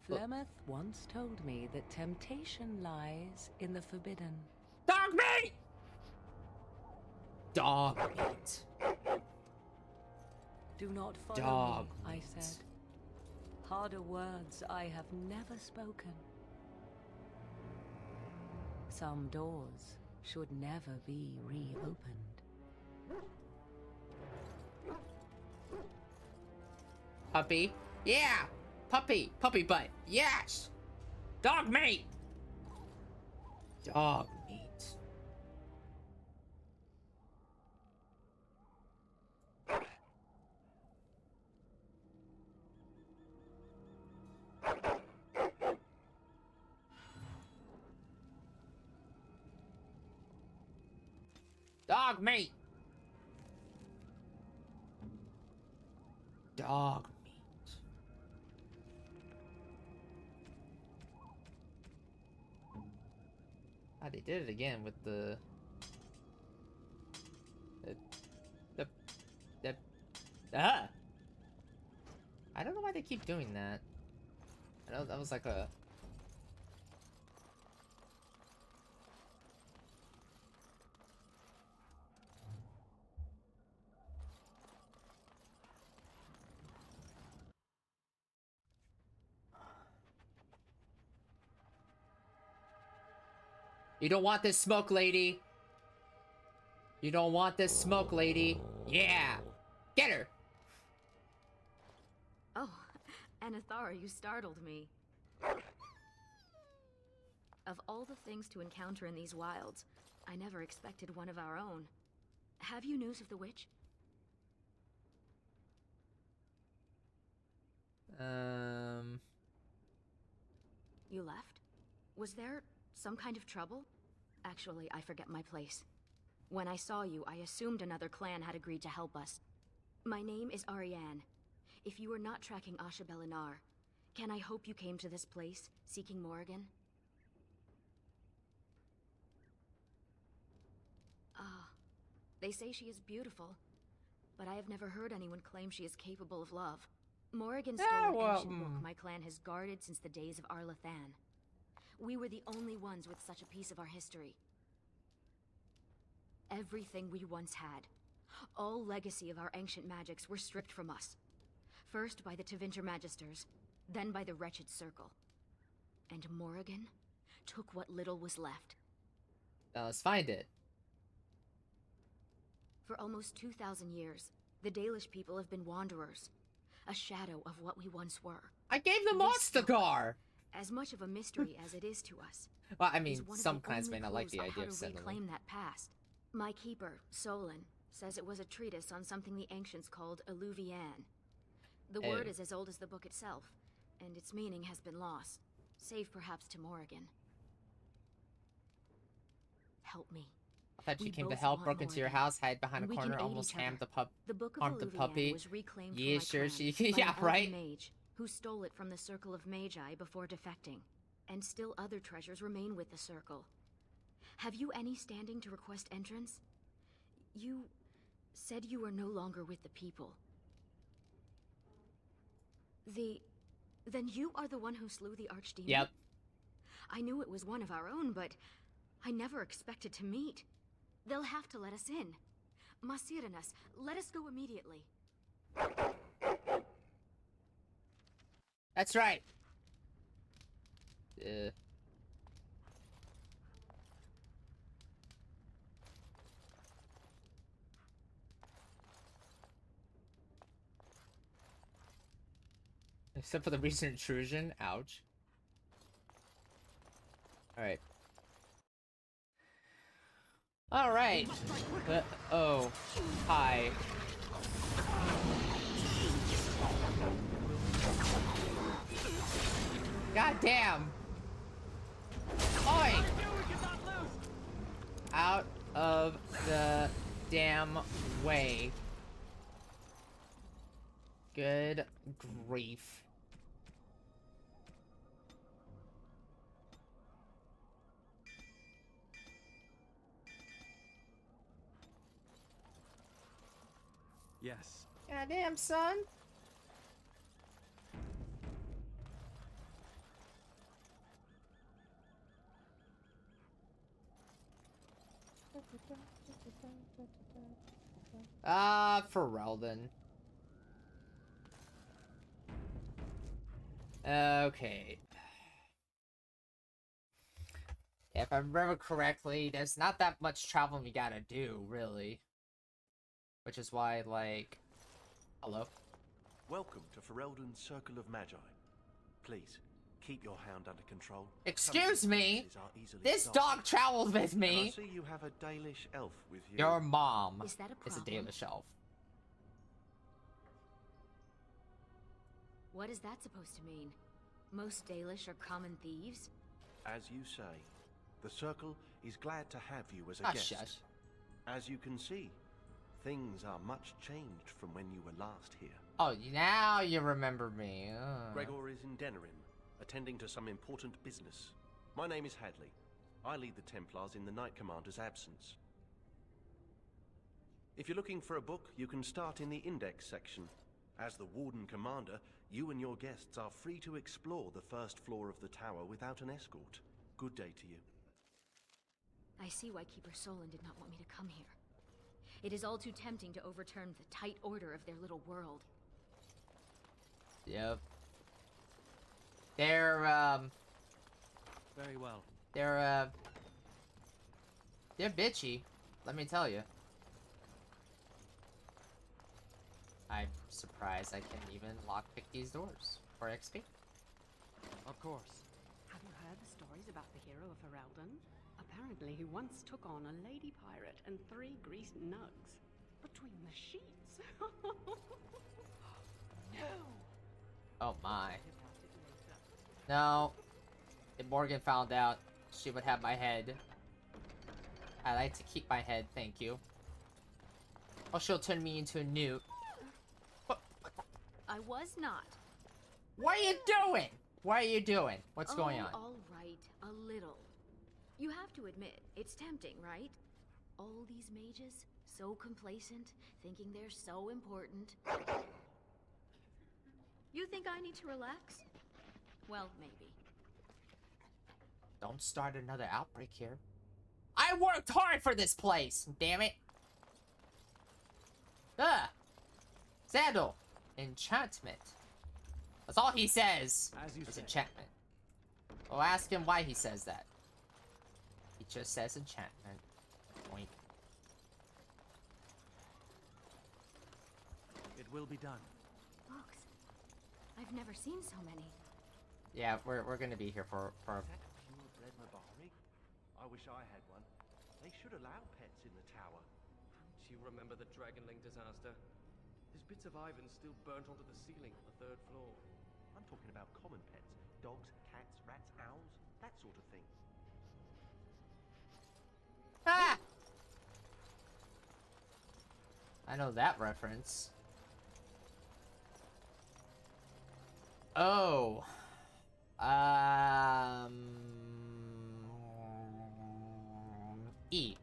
Flemeth once told me that temptation lies in the forbidden. Dog meat! Dog meat. Do not follow Dog me, I said. Harder words I have never spoken. Some doors should never be reopened. Puppy. Yeah! Puppy. Puppy butt. Yes! Dog meat! Dog meat. Dog meat. Dog meat. Ah, they did it again with the I don't know why they keep doing that. I know that was like a You don't want this smoke, lady. You don't want this smoke, lady. Yeah. Get her. Oh, Anathara, you startled me. Of all the things to encounter in these wilds, I never expected one of our own. Have you news of the witch? You left? Was there some kind of trouble? Actually, I forget my place. When I saw you, I assumed another clan had agreed to help us. My name is Ariane. If you are not tracking Asha Belinar, can I hope you came to this place, seeking Morrigan? Ah, they say she is beautiful, but I have never heard anyone claim she is capable of love. Morrigan stole an ancient book my clan has guarded since the days of Arlathan. We were the only ones with such a piece of our history. Everything we once had, all legacy of our ancient magics, were stripped from us. First by the Tevinter Magisters, then by the Wretched Circle. And Morrigan took what little was left. Now let's find it. For almost 2,000 years, the Dalish people have been wanderers, a shadow of what we once were. I gave them Ostagar! As much of a mystery as it is to us. Well, I mean, some clans may not like the idea of settling. Reclaim that past. My keeper, Solon, says it was a treatise on something the ancients called Alluvian. The word is as old as the book itself, and its meaning has been lost, save perhaps to Morrigan. Help me. I thought you came to help, broke into your house, hide behind a corner, almost harmed the puppy. Was reclaimed Yeah, from sure, my she, clan by yeah, an right? elven mage who stole it from the Circle of Magi before defecting. And still other treasures remain with the Circle. Have you any standing to request entrance? You said you were no longer with the people. Then you are the one who slew the Archdemon? Yep. I knew it was one of our own, but I never expected to meet. They'll have to let us in. Masiranas, let us go immediately. That's right. Except for the recent intrusion. Ouch. Alright. Alright. Oh. Hi. God damn. Oi! Out of the damn way. Good grief. Yes. Goddamn, son. Ah, Ferelden. Okay. If I remember correctly, there's not that much traveling we gotta do, really. Which is why, like... Hello? Welcome to Ferelden's Circle of Magi. Please, keep your hound under control. Excuse me? Easily This started. dog travels with And I me! see you have a Dalish elf with you. Your mom Is that a is a problem? Dalish elf. What is that supposed to mean? Most Dalish are common thieves? As you say, the Circle is glad to have you as a Ah, guest. shush. As you can see, things are much changed from when you were last here. Oh, now you remember me. Gregor is in Denerim, attending to some important business. My name is Hadley. I lead the Templars in the Knight Commander's absence. If you're looking for a book, you can start in the Index section. As the Warden Commander, you and your guests are free to explore the first floor of the tower without an escort. Good day to you. I see why Keeper Solon did not want me to come here. It is all too tempting to overturn the tight order of their little world. Yep. They're, Very well. they're bitchy, let me tell you. I'm surprised I can even lockpick these doors for XP. Of course. Have you heard the stories about the hero of Ferelden? Apparently he once took on a lady pirate and 3 greased nugs. Between the sheets. No! Oh my. No. If Morgan found out, she would have my head. I like to keep my head, thank you. Or she'll turn me into a newt. I was not. What are you doing? What are you doing? What's going on? All right, a little. You have to admit, it's tempting, right? All these mages, so complacent, thinking they're so important. You think I need to relax? Well, maybe. Don't start another outbreak here. I worked hard for this place, damn it. Sandal. Enchantment. That's all he says. As you is say. enchantment. Well, ask him why he says that. He just says enchantment. Oink. It will be done. Books. I've never seen so many. Yeah, we're gonna be here for Is that purebred Mabari? I wish I had one. They should allow pets in the tower. Do you remember the Dragonling disaster? There's bits of Ivan still burnt onto the ceiling on the 3rd floor. I'm talking about common pets. Dogs, cats, rats, owls, that sort of thing. Ah! I know that reference. Oh. E.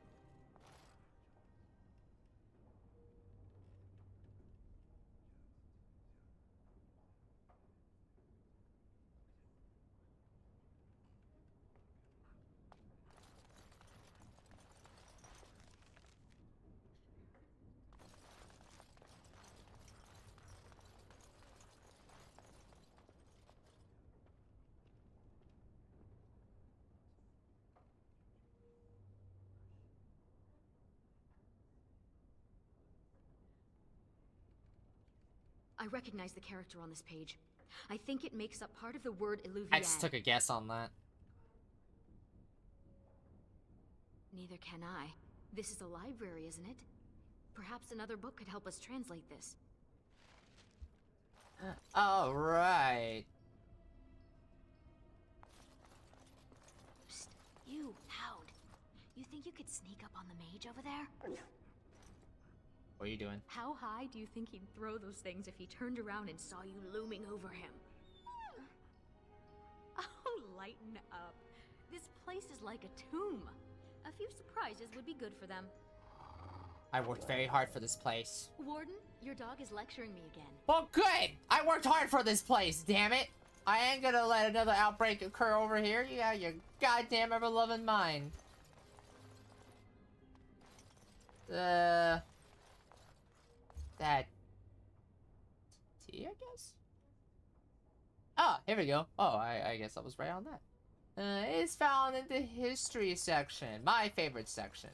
I recognize the character on this page. I think it makes up part of the word Illuvian. I just took a guess on that. Neither can I. This is a library, isn't it? Perhaps another book could help us translate this. All right. Psst, you, hound. You think you could sneak up on the mage over there? What are you doing? How high do you think he'd throw those things if he turned around and saw you looming over him? Oh, lighten up. This place is like a tomb. A few surprises would be good for them. I worked very hard for this place. Warden, your dog is lecturing me again. Well, good! I worked hard for this place, damn it! I ain't gonna let another outbreak occur over here. You got your goddamn ever-loving mind. That... T, I guess? Oh, here we go. Oh, I guess I was right on that. It's found in the history section. My favorite section.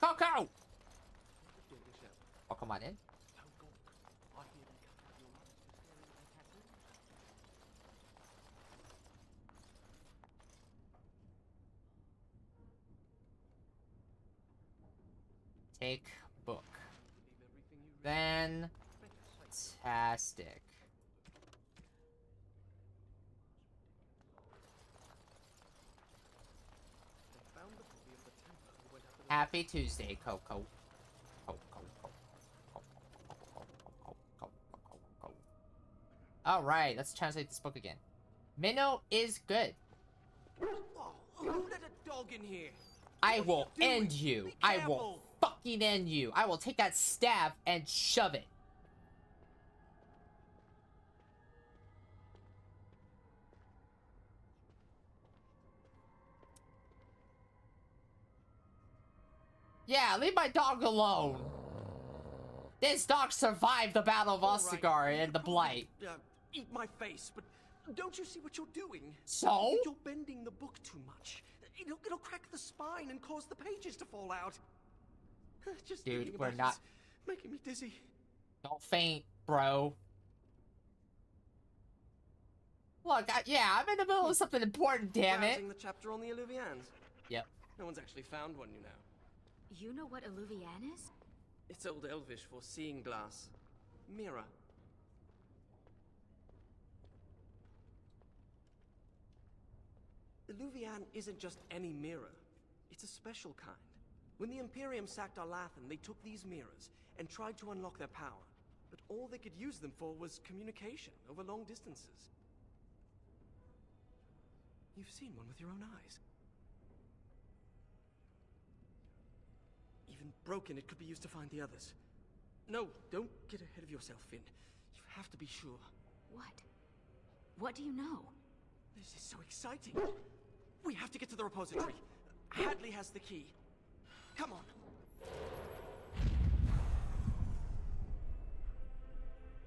Coco! Oh, come on in. Take book. Fantastic. Happy Tuesday, Coco. Alright, let's translate this book again. Minnow is good. Oh, who let a dog in here? I will end you. I will fucking end you. I will take that staff and shove it. Yeah, leave my dog alone. This dog survived the Battle of Ostagar and the Blight. Eat my face, but don't you see what you're doing? So? You're bending the book too much. It'll crack the spine and cause the pages to fall out. Just thinking Dude, about we're not. it's making me dizzy. Don't faint, bro. Look, yeah, I'm in the middle of something important, damn it. Browsing the chapter on the Alluvians. Yep. No one's actually found one, you know. You know what Alluvian is? It's Old Elvish for seeing glass. Mirror. Alluvian isn't just any mirror. It's a special kind. When the Imperium sacked Arlathan, they took these mirrors and tried to unlock their power. But all they could use them for was communication over long distances. You've seen one with your own eyes. Even broken, it could be used to find the others. No, don't get ahead of yourself, Finn. You have to be sure. What? What do you know? This is so exciting. We have to get to the repository. Hadley has the key. Come on.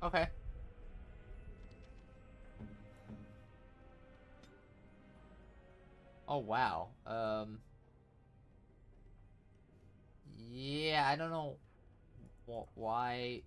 Okay. Oh, wow. Yeah, I don't know why.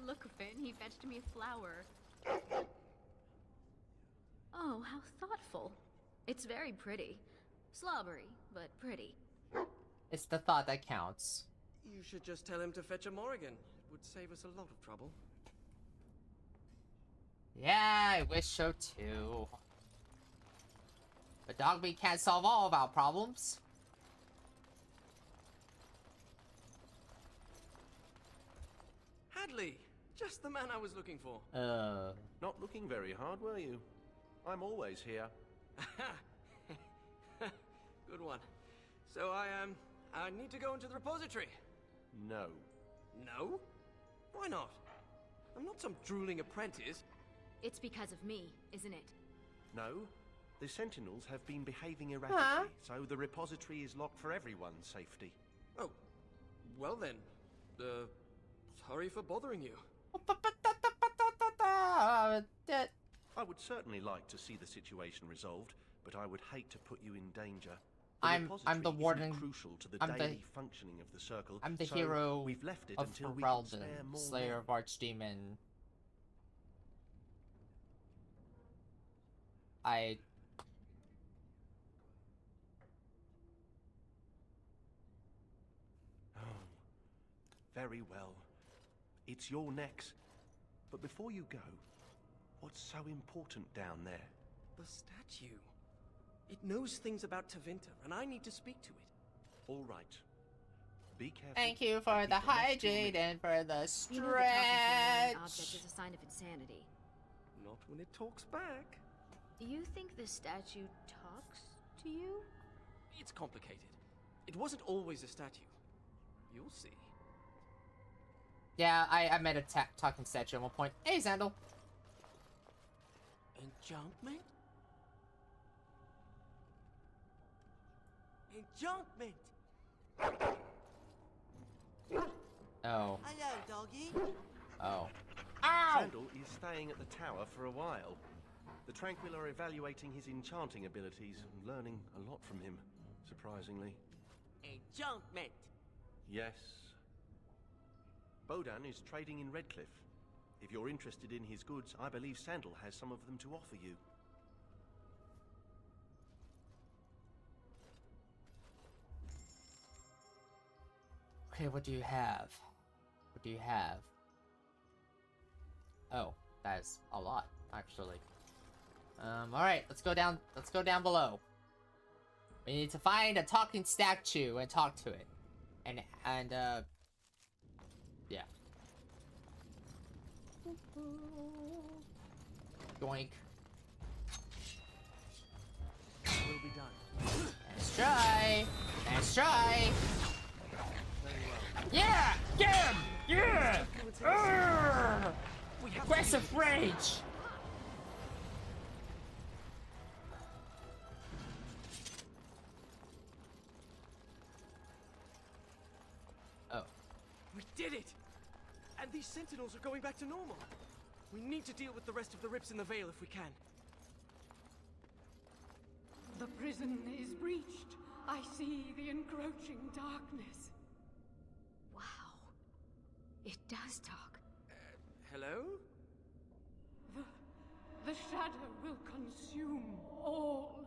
Look, Finn, he fetched me a flower. Oh, how thoughtful. It's very pretty. Slobbery, but pretty. It's the thought that counts. You should just tell him to fetch a Morrigan. It would save us a lot of trouble. Yeah, I wish so too. But Dogmeat can't solve all of our problems. Hadley! Just the man I was looking for. Not looking very hard, were you? I'm always here. Good one. So I need to go into the repository. No. No? Why not? I'm not some drooling apprentice. It's because of me, isn't it? No. The Sentinels have been behaving erratically, so the repository is locked for everyone's safety. Oh. Well then. Sorry for bothering you. I would certainly like to see the situation resolved, but I would hate to put you in danger. I'm the warden. Crucial to the I'm daily functioning of the circle. I'm the so hero we've left it of until we can spare Ferelden, more Slayer men. of Archdemon. Very well. It's your necks. But before you go, what's so important down there? The statue. It knows things about Tevinter, and I need to speak to it. All right. Be careful. Thank you for the hydrate and for the You know that talking to an stretch. object is a sign of insanity. Not when it talks back. You think the statue talks to you? It's complicated. It wasn't always a statue. You'll see. Yeah, I met a talking statue at one point. Hey, Xandal. Enchantment? Enchantment! Oh. Hello, doggy. Oh. Sandal is staying at the tower for a while. The Tranquil are evaluating his enchanting abilities and learning a lot from him, surprisingly. Enchantment. Yes. Bodan is trading in Redcliffe. If you're interested in his goods, I believe Sandal has some of them to offer you. Okay, what do you have? What do you have? Oh, that is a lot, actually. Alright, let's go down below. We need to find a talking statue and talk to it. Yeah. Yoink. We'll be done. Nice try! Nice try! Very well. Yeah! Get him! Yeah! Aggressive rage! Oh. We did it! And these sentinels are going back to normal. We need to deal with the rest of the rips in the Veil if we can. The prison is breached. I see the encroaching darkness. Wow. It does talk. Hello? The shadow will consume all.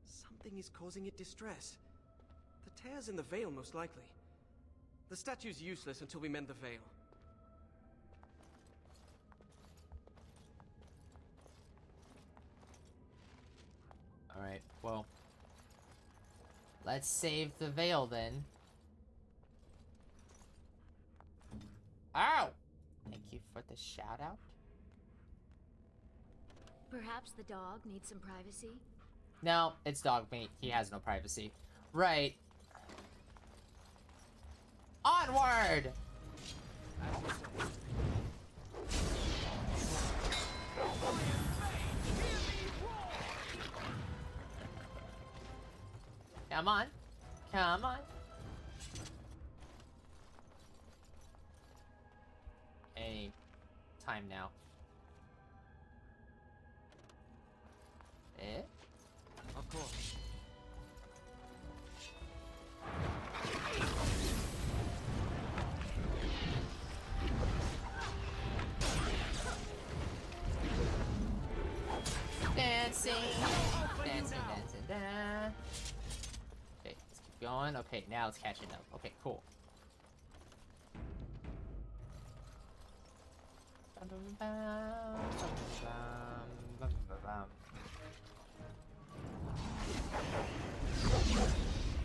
Something is causing it distress. The tears in the Veil, most likely. The statue's useless until we mend the Veil. Alright, well. Let's save the Veil then. Ow! Thank you for the shout out. Perhaps the dog needs some privacy? No, it's dog meat. He has no privacy. Right. Onward! Come on. Come on. Any time now. Eh? Of course. Dancing, dancing, dancing, da. Okay, let's keep going. Okay, now it's catching up. Okay, cool.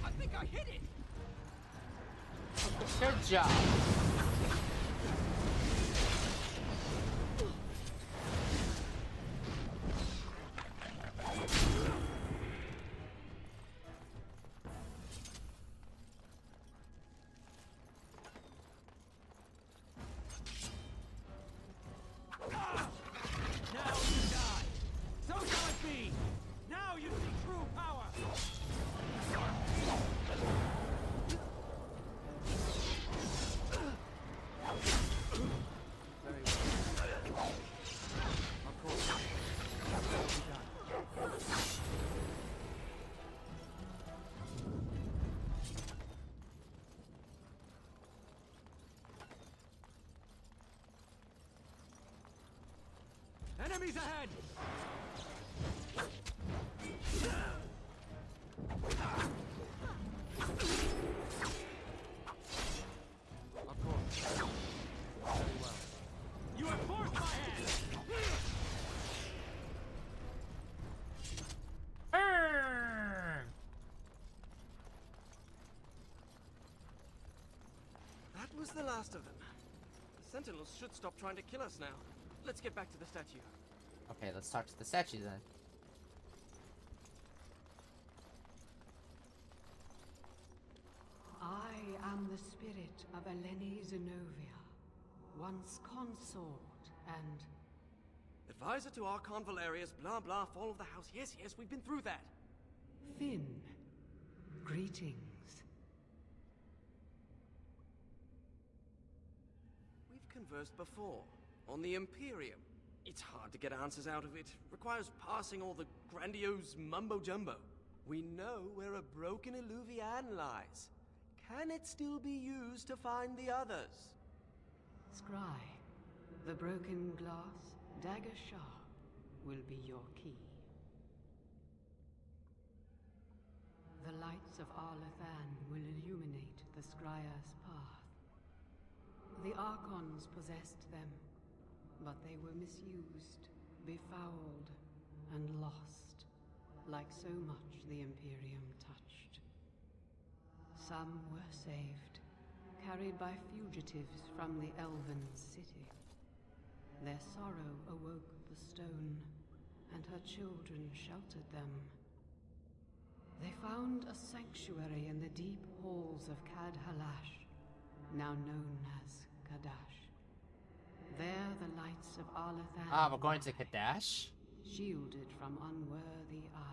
I think I hit it! Good job. Now you die! So shall it be! Now you see true power! Very well. Of course. We'll be done. Enemies ahead! Of course. Very well. You have forced my hand! That was the last of them. The Sentinels should stop trying to kill us now. Let's get back to the statue. Okay, let's talk to the statue then. fate of Eleni Zenobia, once consort and... Advisor to Archon Valerius, blah blah, fall of the house. Yes, yes, we've been through that. Finn, greetings. We've conversed before, on the Imperium. It's hard to get answers out of it. Requires parsing all the grandiose mumbo-jumbo. We know where a broken Illuvian lies. Can it still be used to find the others? Scry, the broken glass dagger sharp will be your key. The lights of Arlathan will illuminate the Scrya's path. The Archons possessed them, but they were misused, befouled, and lost, like so much the Imperium touched. Some were saved, carried by fugitives from the Elven city. Their sorrow awoke the stone, and her children sheltered them. They found a sanctuary in the deep halls of Kadhalash, now known as Kadash. There the lights of Arlathan... Ah, we're going to Kadash? Shielded from unworthy eyes.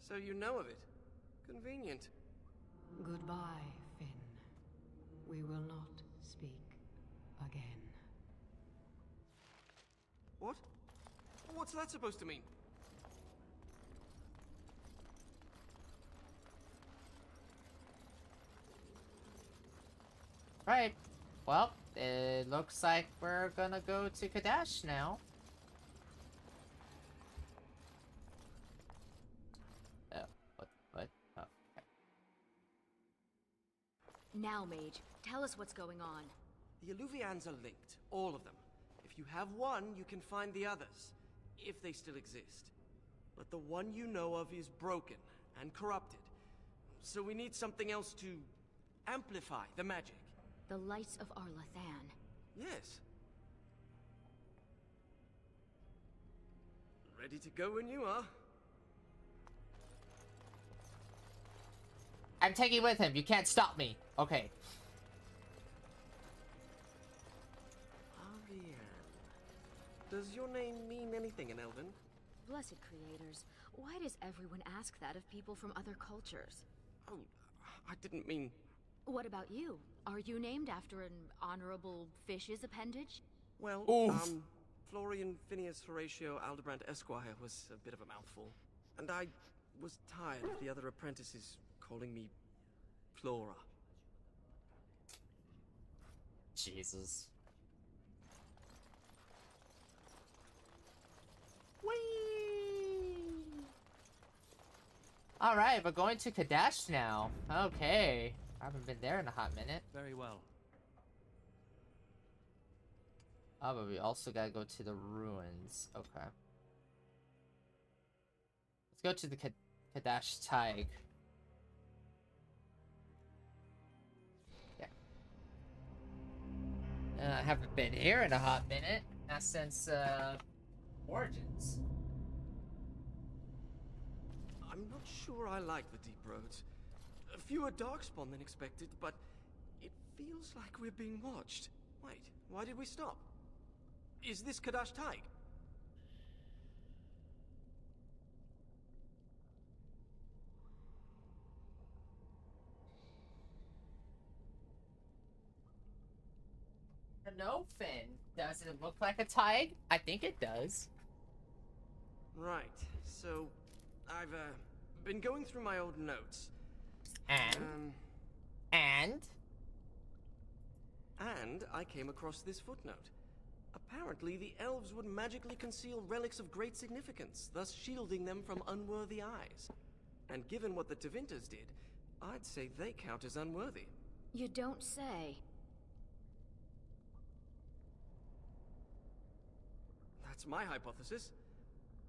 So you know of it. Convenient. Goodbye, Finn. We will not speak again. What? What's that supposed to mean? Right. Well, it looks like we're gonna go to Kadash now. Oh, what? Oh, okay. Now, Mage, tell us what's going on. The Illuvians are linked, all of them. If you have one, you can find the others, if they still exist. But the one you know of is broken and corrupted. So we need something else to amplify the magic. The lights of Arlathan. Yes. Ready to go when you are. I'm taking with him. You can't stop me. Okay. Ariane. Does your name mean anything in Elven? Blessed creators, why does everyone ask that of people from other cultures? Oh, I didn't mean... What about you? Are you named after an honorable fish's appendage? Well, Florian Phineas Horatio Aldebrand Esquire was a bit of a mouthful. And I was tired of the other apprentices calling me Flora. Jesus. Alright, we're going to Kadash now. Okay. I haven't been there in a hot minute. Very well. Oh, but we also gotta go to the ruins. Okay. Let's go to the Kadash Tig. Yeah. I haven't been here in a hot minute. Not since, Origins. I'm not sure I like the deep roads. Fewer darkspawn than expected, but it feels like we're being watched. Wait, why did we stop? Is this Kadash Tig? No, Finn. Does it look like a Tig? I think it does. Right, so I've been going through my old notes. And I came across this footnote. Apparently, the elves would magically conceal relics of great significance, thus shielding them from unworthy eyes. And given what the Tevinters did, I'd say they count as unworthy. You don't say. That's my hypothesis.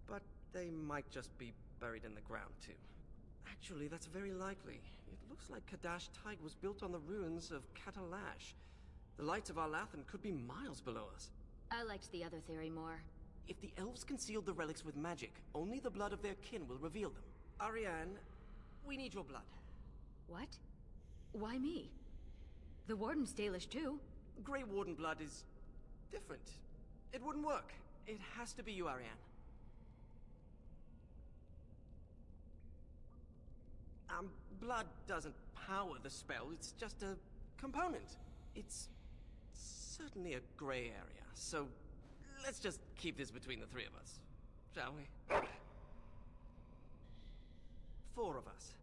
But they might just be buried in the ground, too. Actually, that's very likely. It looks like Kadash Tig was built on the ruins of Katalash. The lights of Arlathan could be miles below us. I liked the other theory more. If the elves concealed the relics with magic, only the blood of their kin will reveal them. Ariane, we need your blood. What? Why me? The Warden's Dalish too. Grey Warden blood is different. It wouldn't work. It has to be you, Ariane. Blood doesn't power the spell, it's just a component. It's certainly a gray area, so let's just keep this between the three of us, shall we? 4 of us.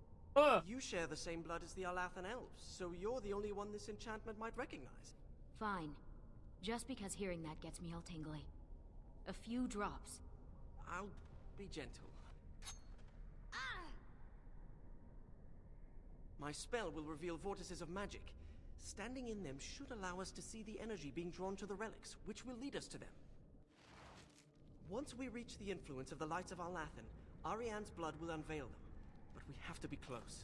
You share the same blood as the Alathan elves, so you're the only one this enchantment might recognize. Fine. Just because hearing that gets me all tingly. A few drops. I'll be gentle. My spell will reveal vortices of magic. Standing in them should allow us to see the energy being drawn to the relics, which will lead us to them. Once we reach the influence of the lights of Alathan, Ariane's blood will unveil them. But we have to be close.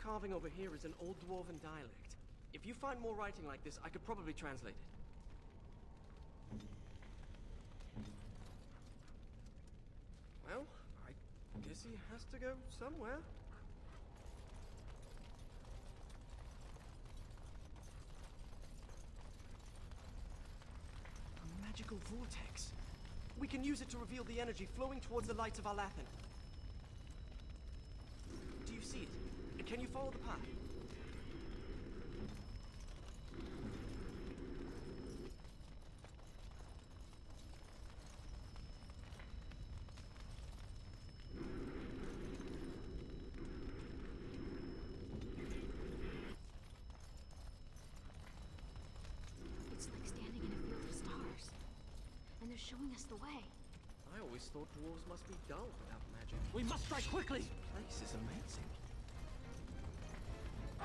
Carving over here is an old dwarven dialect. If you find more writing like this, I could probably translate it. Well, I guess he has to go somewhere. A magical vortex. We can use it to reveal the energy flowing towards the lights of Alathan. Do you see it? Can you follow the path? It's like standing in a field of stars. And they're showing us the way. I always thought dwarves must be dull without magic. We must strike quickly! This place is amazing. I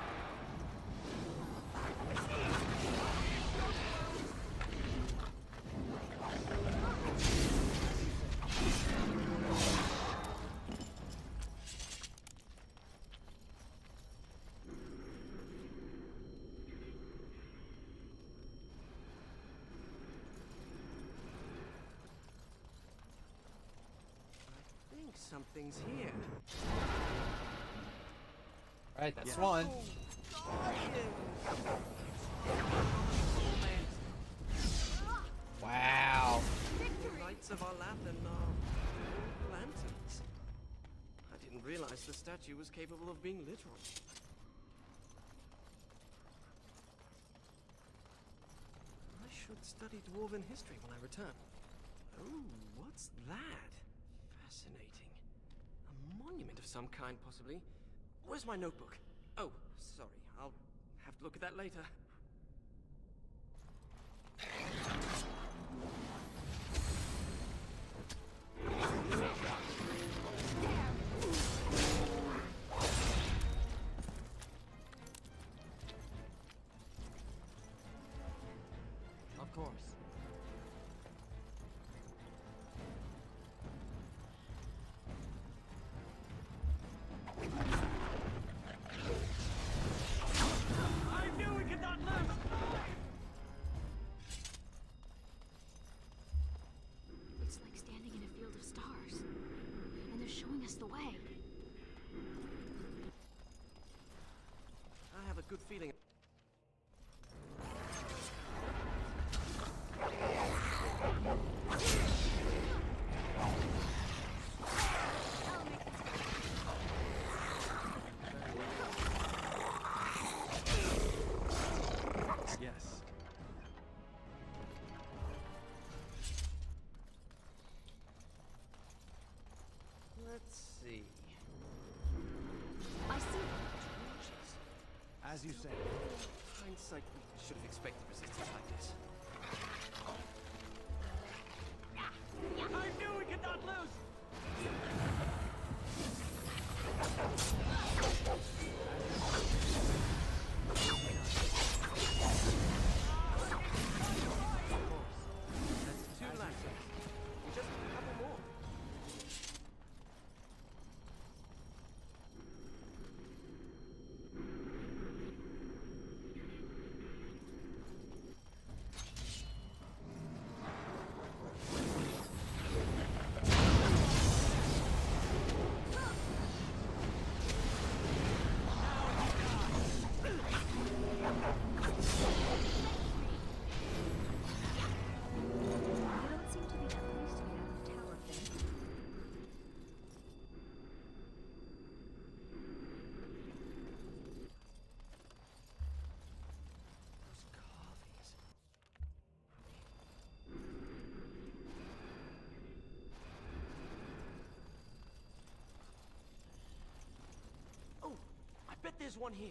think something's here. Alright, that's one. Wow. The lights of Alathan are lanterns. I didn't realize the statue was capable of being literal. I should study dwarven history when I return. Oh, what's that? Fascinating. A monument of some kind, possibly. Where's my notebook? Oh, sorry. I'll have to look at that later. Of course. I knew we could not lose! It's like standing in a field of stars. And they're showing us the way. I have a good feeling. Yes. Let's see. I see. Torches. As As you say. Hindsight, we should have expected resistance like this. I knew we could not lose! That's 2 left. We just need a couple more. I bet there's one here.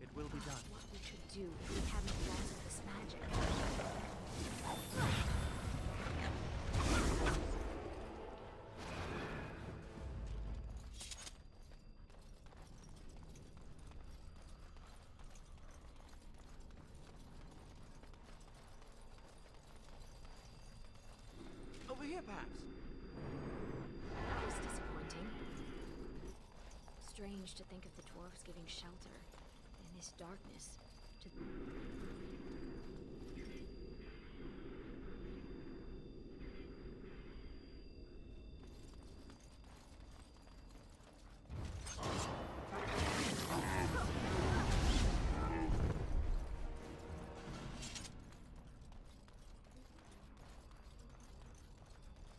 It will be done. What we should do if we haven't lost this magic. Over here, perhaps. That was disappointing. Strange to think of the dwarves giving shelter in this darkness to...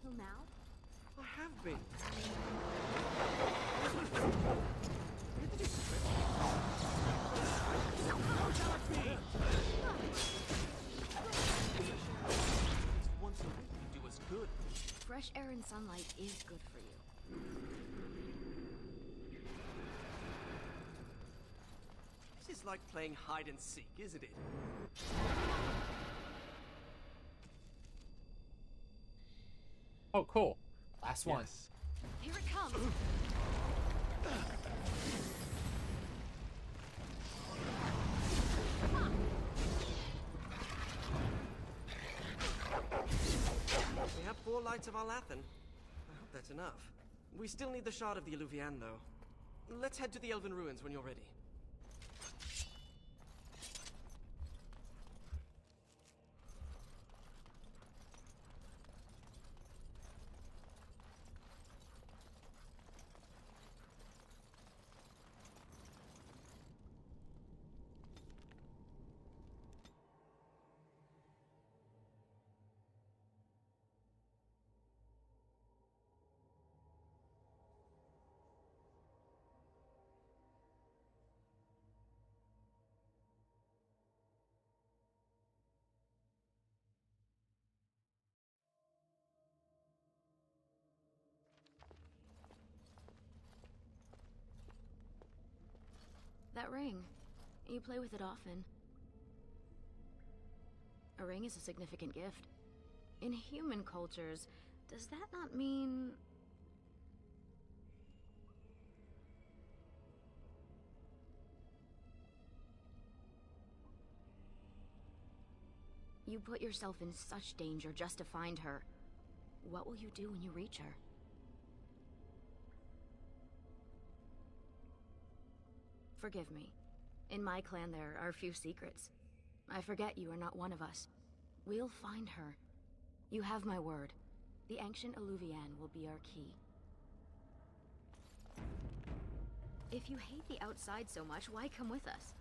Till now? I have been. Once a week would do us good. Fresh air and sunlight is good for you. This is like playing hide and seek, isn't it? Oh, cool. Last one. Here it comes. We have 4 lights of Alathan. I hope that's enough. We still need the shard of the Eluvian, though. Let's head to the Elven Ruins when you're ready. That ring. You play with it often. A ring is a significant gift. In human cultures, does that not mean... You put yourself in such danger just to find her. What will you do when you reach her? Forgive me. In my clan there are few secrets. I forget you are not one of us. We'll find her. You have my word. The ancient Eluvian will be our key. If you hate the outside so much, why come with us?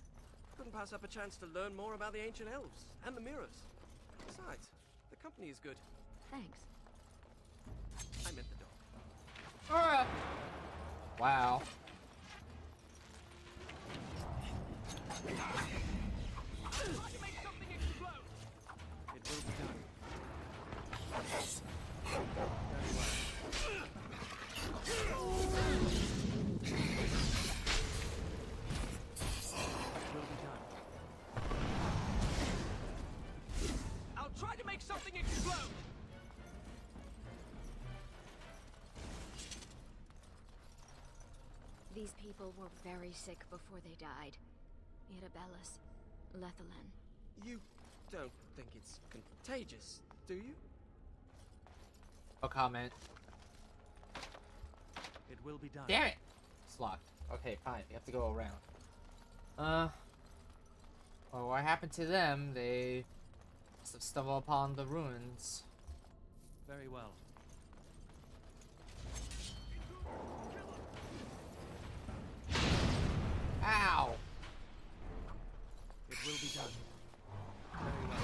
Couldn't pass up a chance to learn more about the ancient elves and the mirrors. Besides, the company is good. Thanks. I meant the dog. Alright. Wow. It will be done. Very well. These people were very sick before they died. Irabellus, Lethalan. You don't think it's contagious, do you? No comment. It will be done. Damn it! It's locked. Okay, fine. We have to go around. Well, what happened to them? They must have stumbled upon the ruins. Very well. Ow! It will be done. Very well.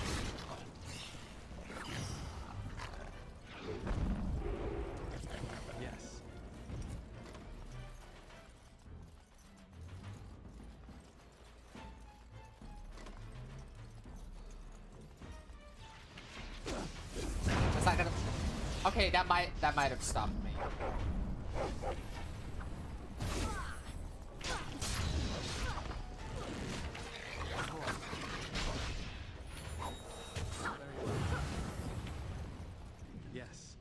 Yes. It's not gonna. Okay, that might have stopped me. Yes.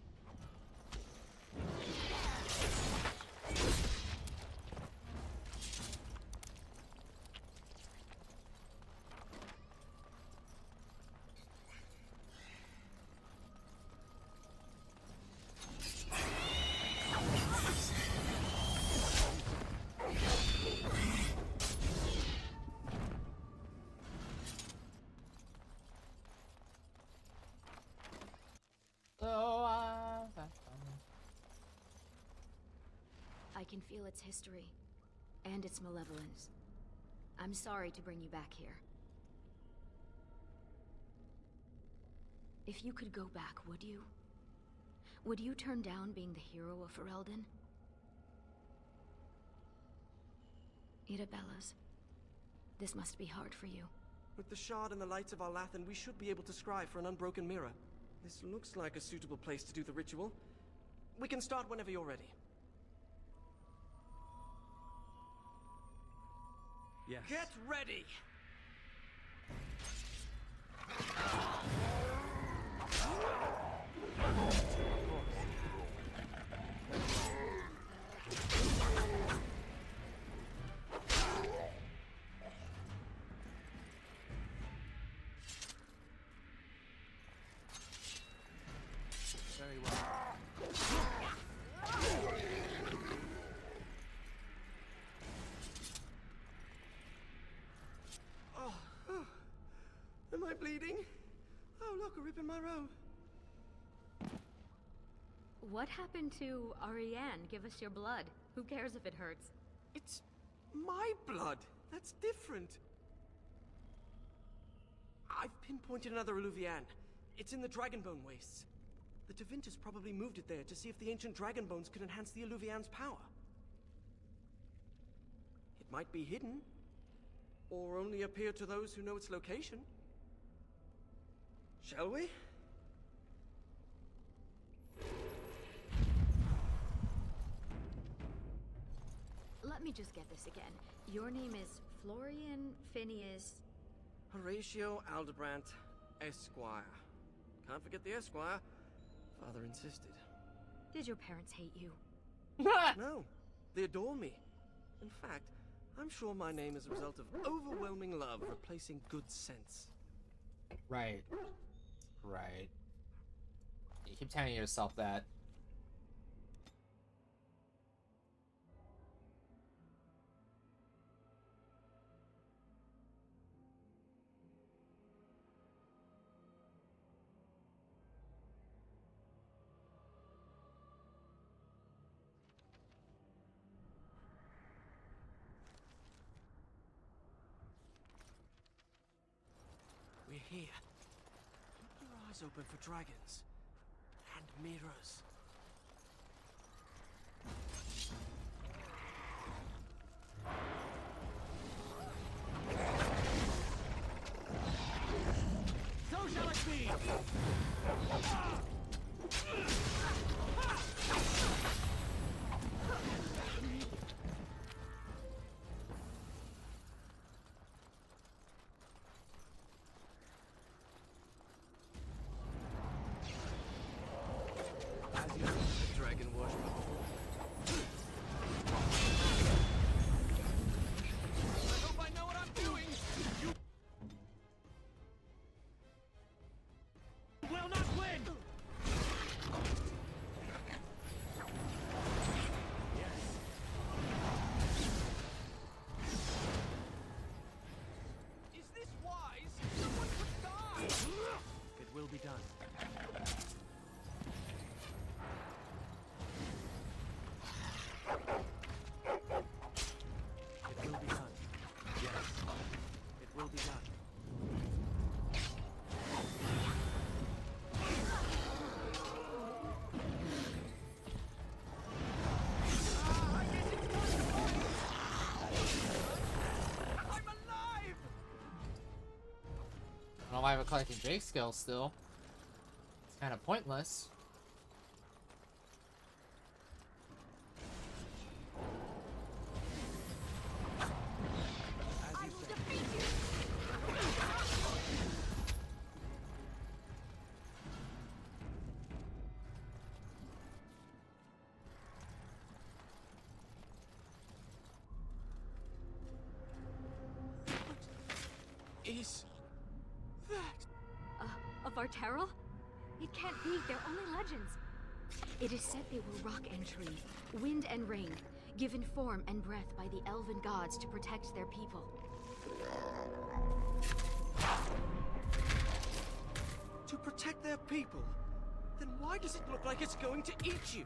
I can feel its history, and its malevolence. I'm sorry to bring you back here. If you could go back, would you? Would you turn down being the hero of Ferelden? Irabellus, this must be hard for you. With the shard and the lights of Arlathan, we should be able to scry for an unbroken mirror. This looks like a suitable place to do the ritual. We can start whenever you're ready. Yes. Get ready! Very well. Am I bleeding? Oh, look, a rip in my robe. What happened to Ariane? Give us your blood. Who cares if it hurts? It's my blood. That's different. I've pinpointed another Illuvian. It's in the Dragonbone wastes. The Tevintus probably moved it there to see if the ancient Dragonbones could enhance the Illuvian's power. It might be hidden, or only appear to those who know its location. Shall we? Let me just get this again. Your name is Florian Phineas... Horatio Aldebrandt, Esquire. Can't forget the Esquire. Father insisted. Did your parents hate you? No, they adore me. In fact, I'm sure my name is a result of overwhelming love replacing good sense. Right. Right. You keep telling yourself that. We're here. Keep your eyes open for dragons. And mirrors. So shall it be! As why we're collecting Drake skills still. It's kind of pointless. Is that? Of our Terrell? It can't be, they're only legends. It is said they were rock and tree, wind and rain, given form and breath by the elven gods to protect their people. To protect their people? Then why does it look like it's going to eat you?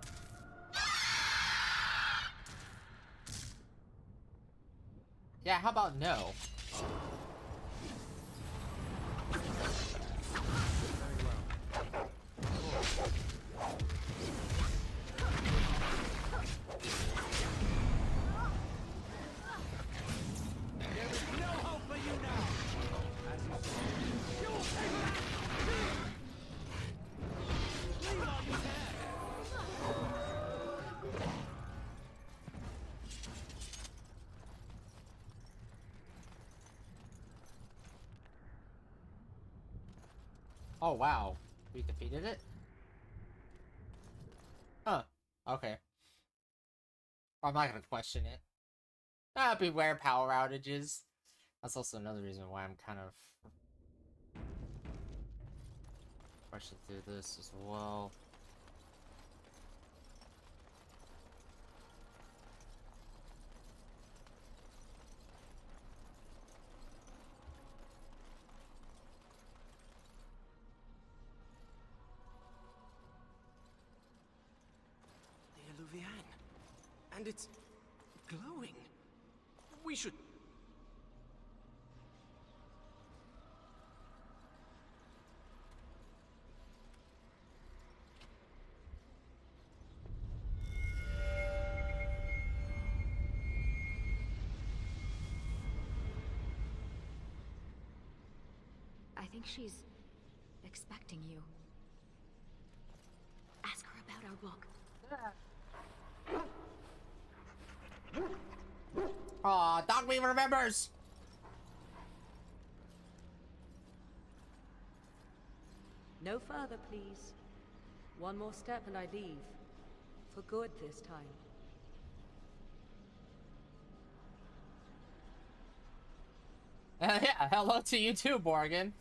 Yeah, how about no? Oh wow, we defeated it? Huh, okay. I'm not gonna question it. Beware power outages. That's also another reason why I'm kind of rushing through this as well. And it's glowing. We should... I think she's expecting you. Ask her about our book. Aw, Dogmeat remembers! No further, please. One more step and I leave. For good this time. Yeah, hello to you too, Morgan.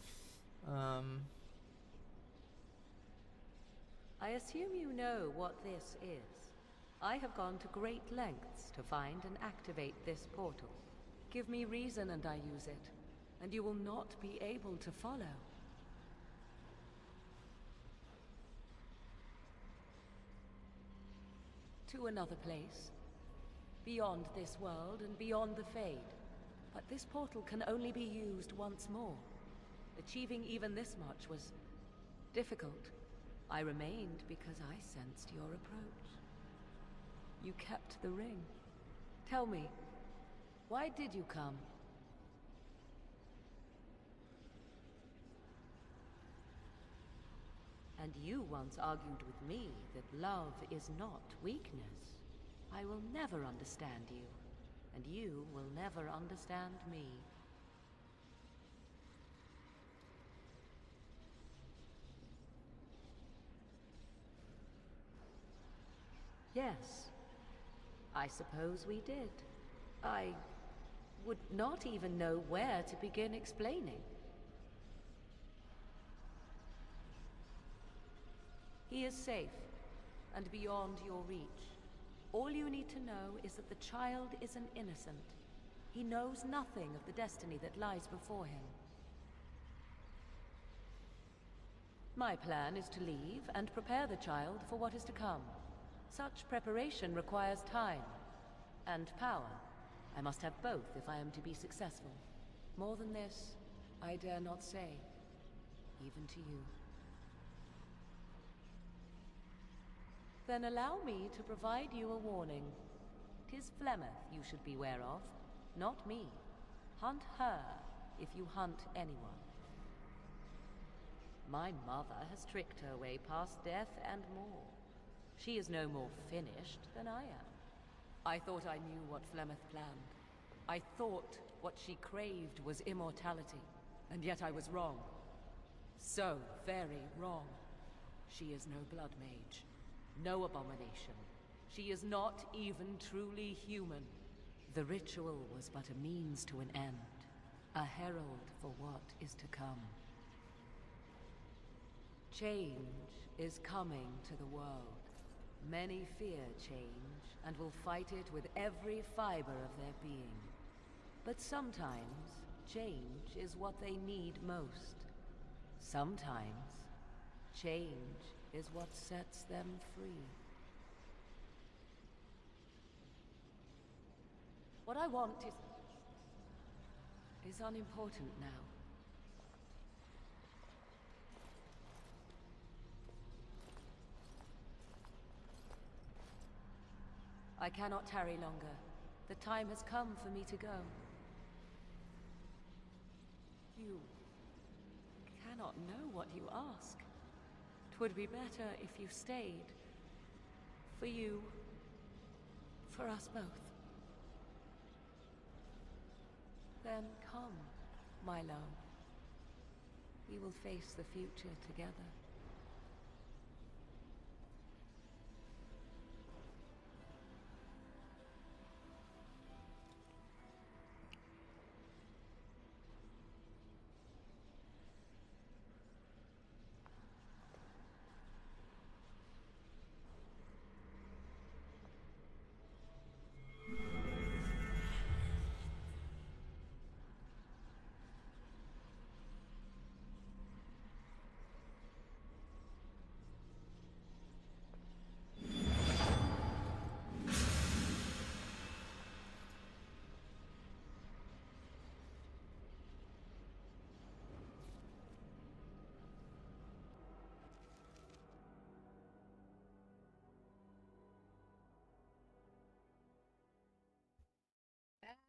I assume you know what this is. I have gone to great lengths to find and activate this portal. Give me reason and I use it, and you will not be able to follow. To another place. Beyond this world and beyond the Fade. But this portal can only be used once more. Achieving even this much was difficult. I remained because I sensed your approach. You kept the ring. Tell me, why did you come? And you once argued with me that love is not weakness. I will never understand you, and you will never understand me. Yes, I suppose we did. I would not even know where to begin explaining. He is safe, and beyond your reach. All you need to know is that the child is an innocent. He knows nothing of the destiny that lies before him. My plan is to leave and prepare the child for what is to come. Such preparation requires time and power. I must have both if I am to be successful. More than this, I dare not say, even to you. Then allow me to provide you a warning. 'Tis Flemeth you should beware of, not me. Hunt her if you hunt anyone. My mother has tricked her way past death and more. She is no more finished than I am. I thought I knew what Flemeth planned. I thought what she craved was immortality, and yet I was wrong. So very wrong. She is no blood mage, no abomination. She is not even truly human. The ritual was but a means to an end, a herald for what is to come. Change is coming to the world. Many fear change, and will fight it with every fiber of their being. But sometimes, change is what they need most. Sometimes, change is what sets them free. What I want is unimportant now. I cannot tarry longer. The time has come for me to go. You cannot know what you ask. 'Twould be better if you stayed. For you. For us both. Then come, my love. We will face the future together.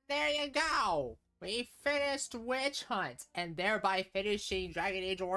There you go! We finished Witch Hunt, and thereby finishing Dragon Age Origins.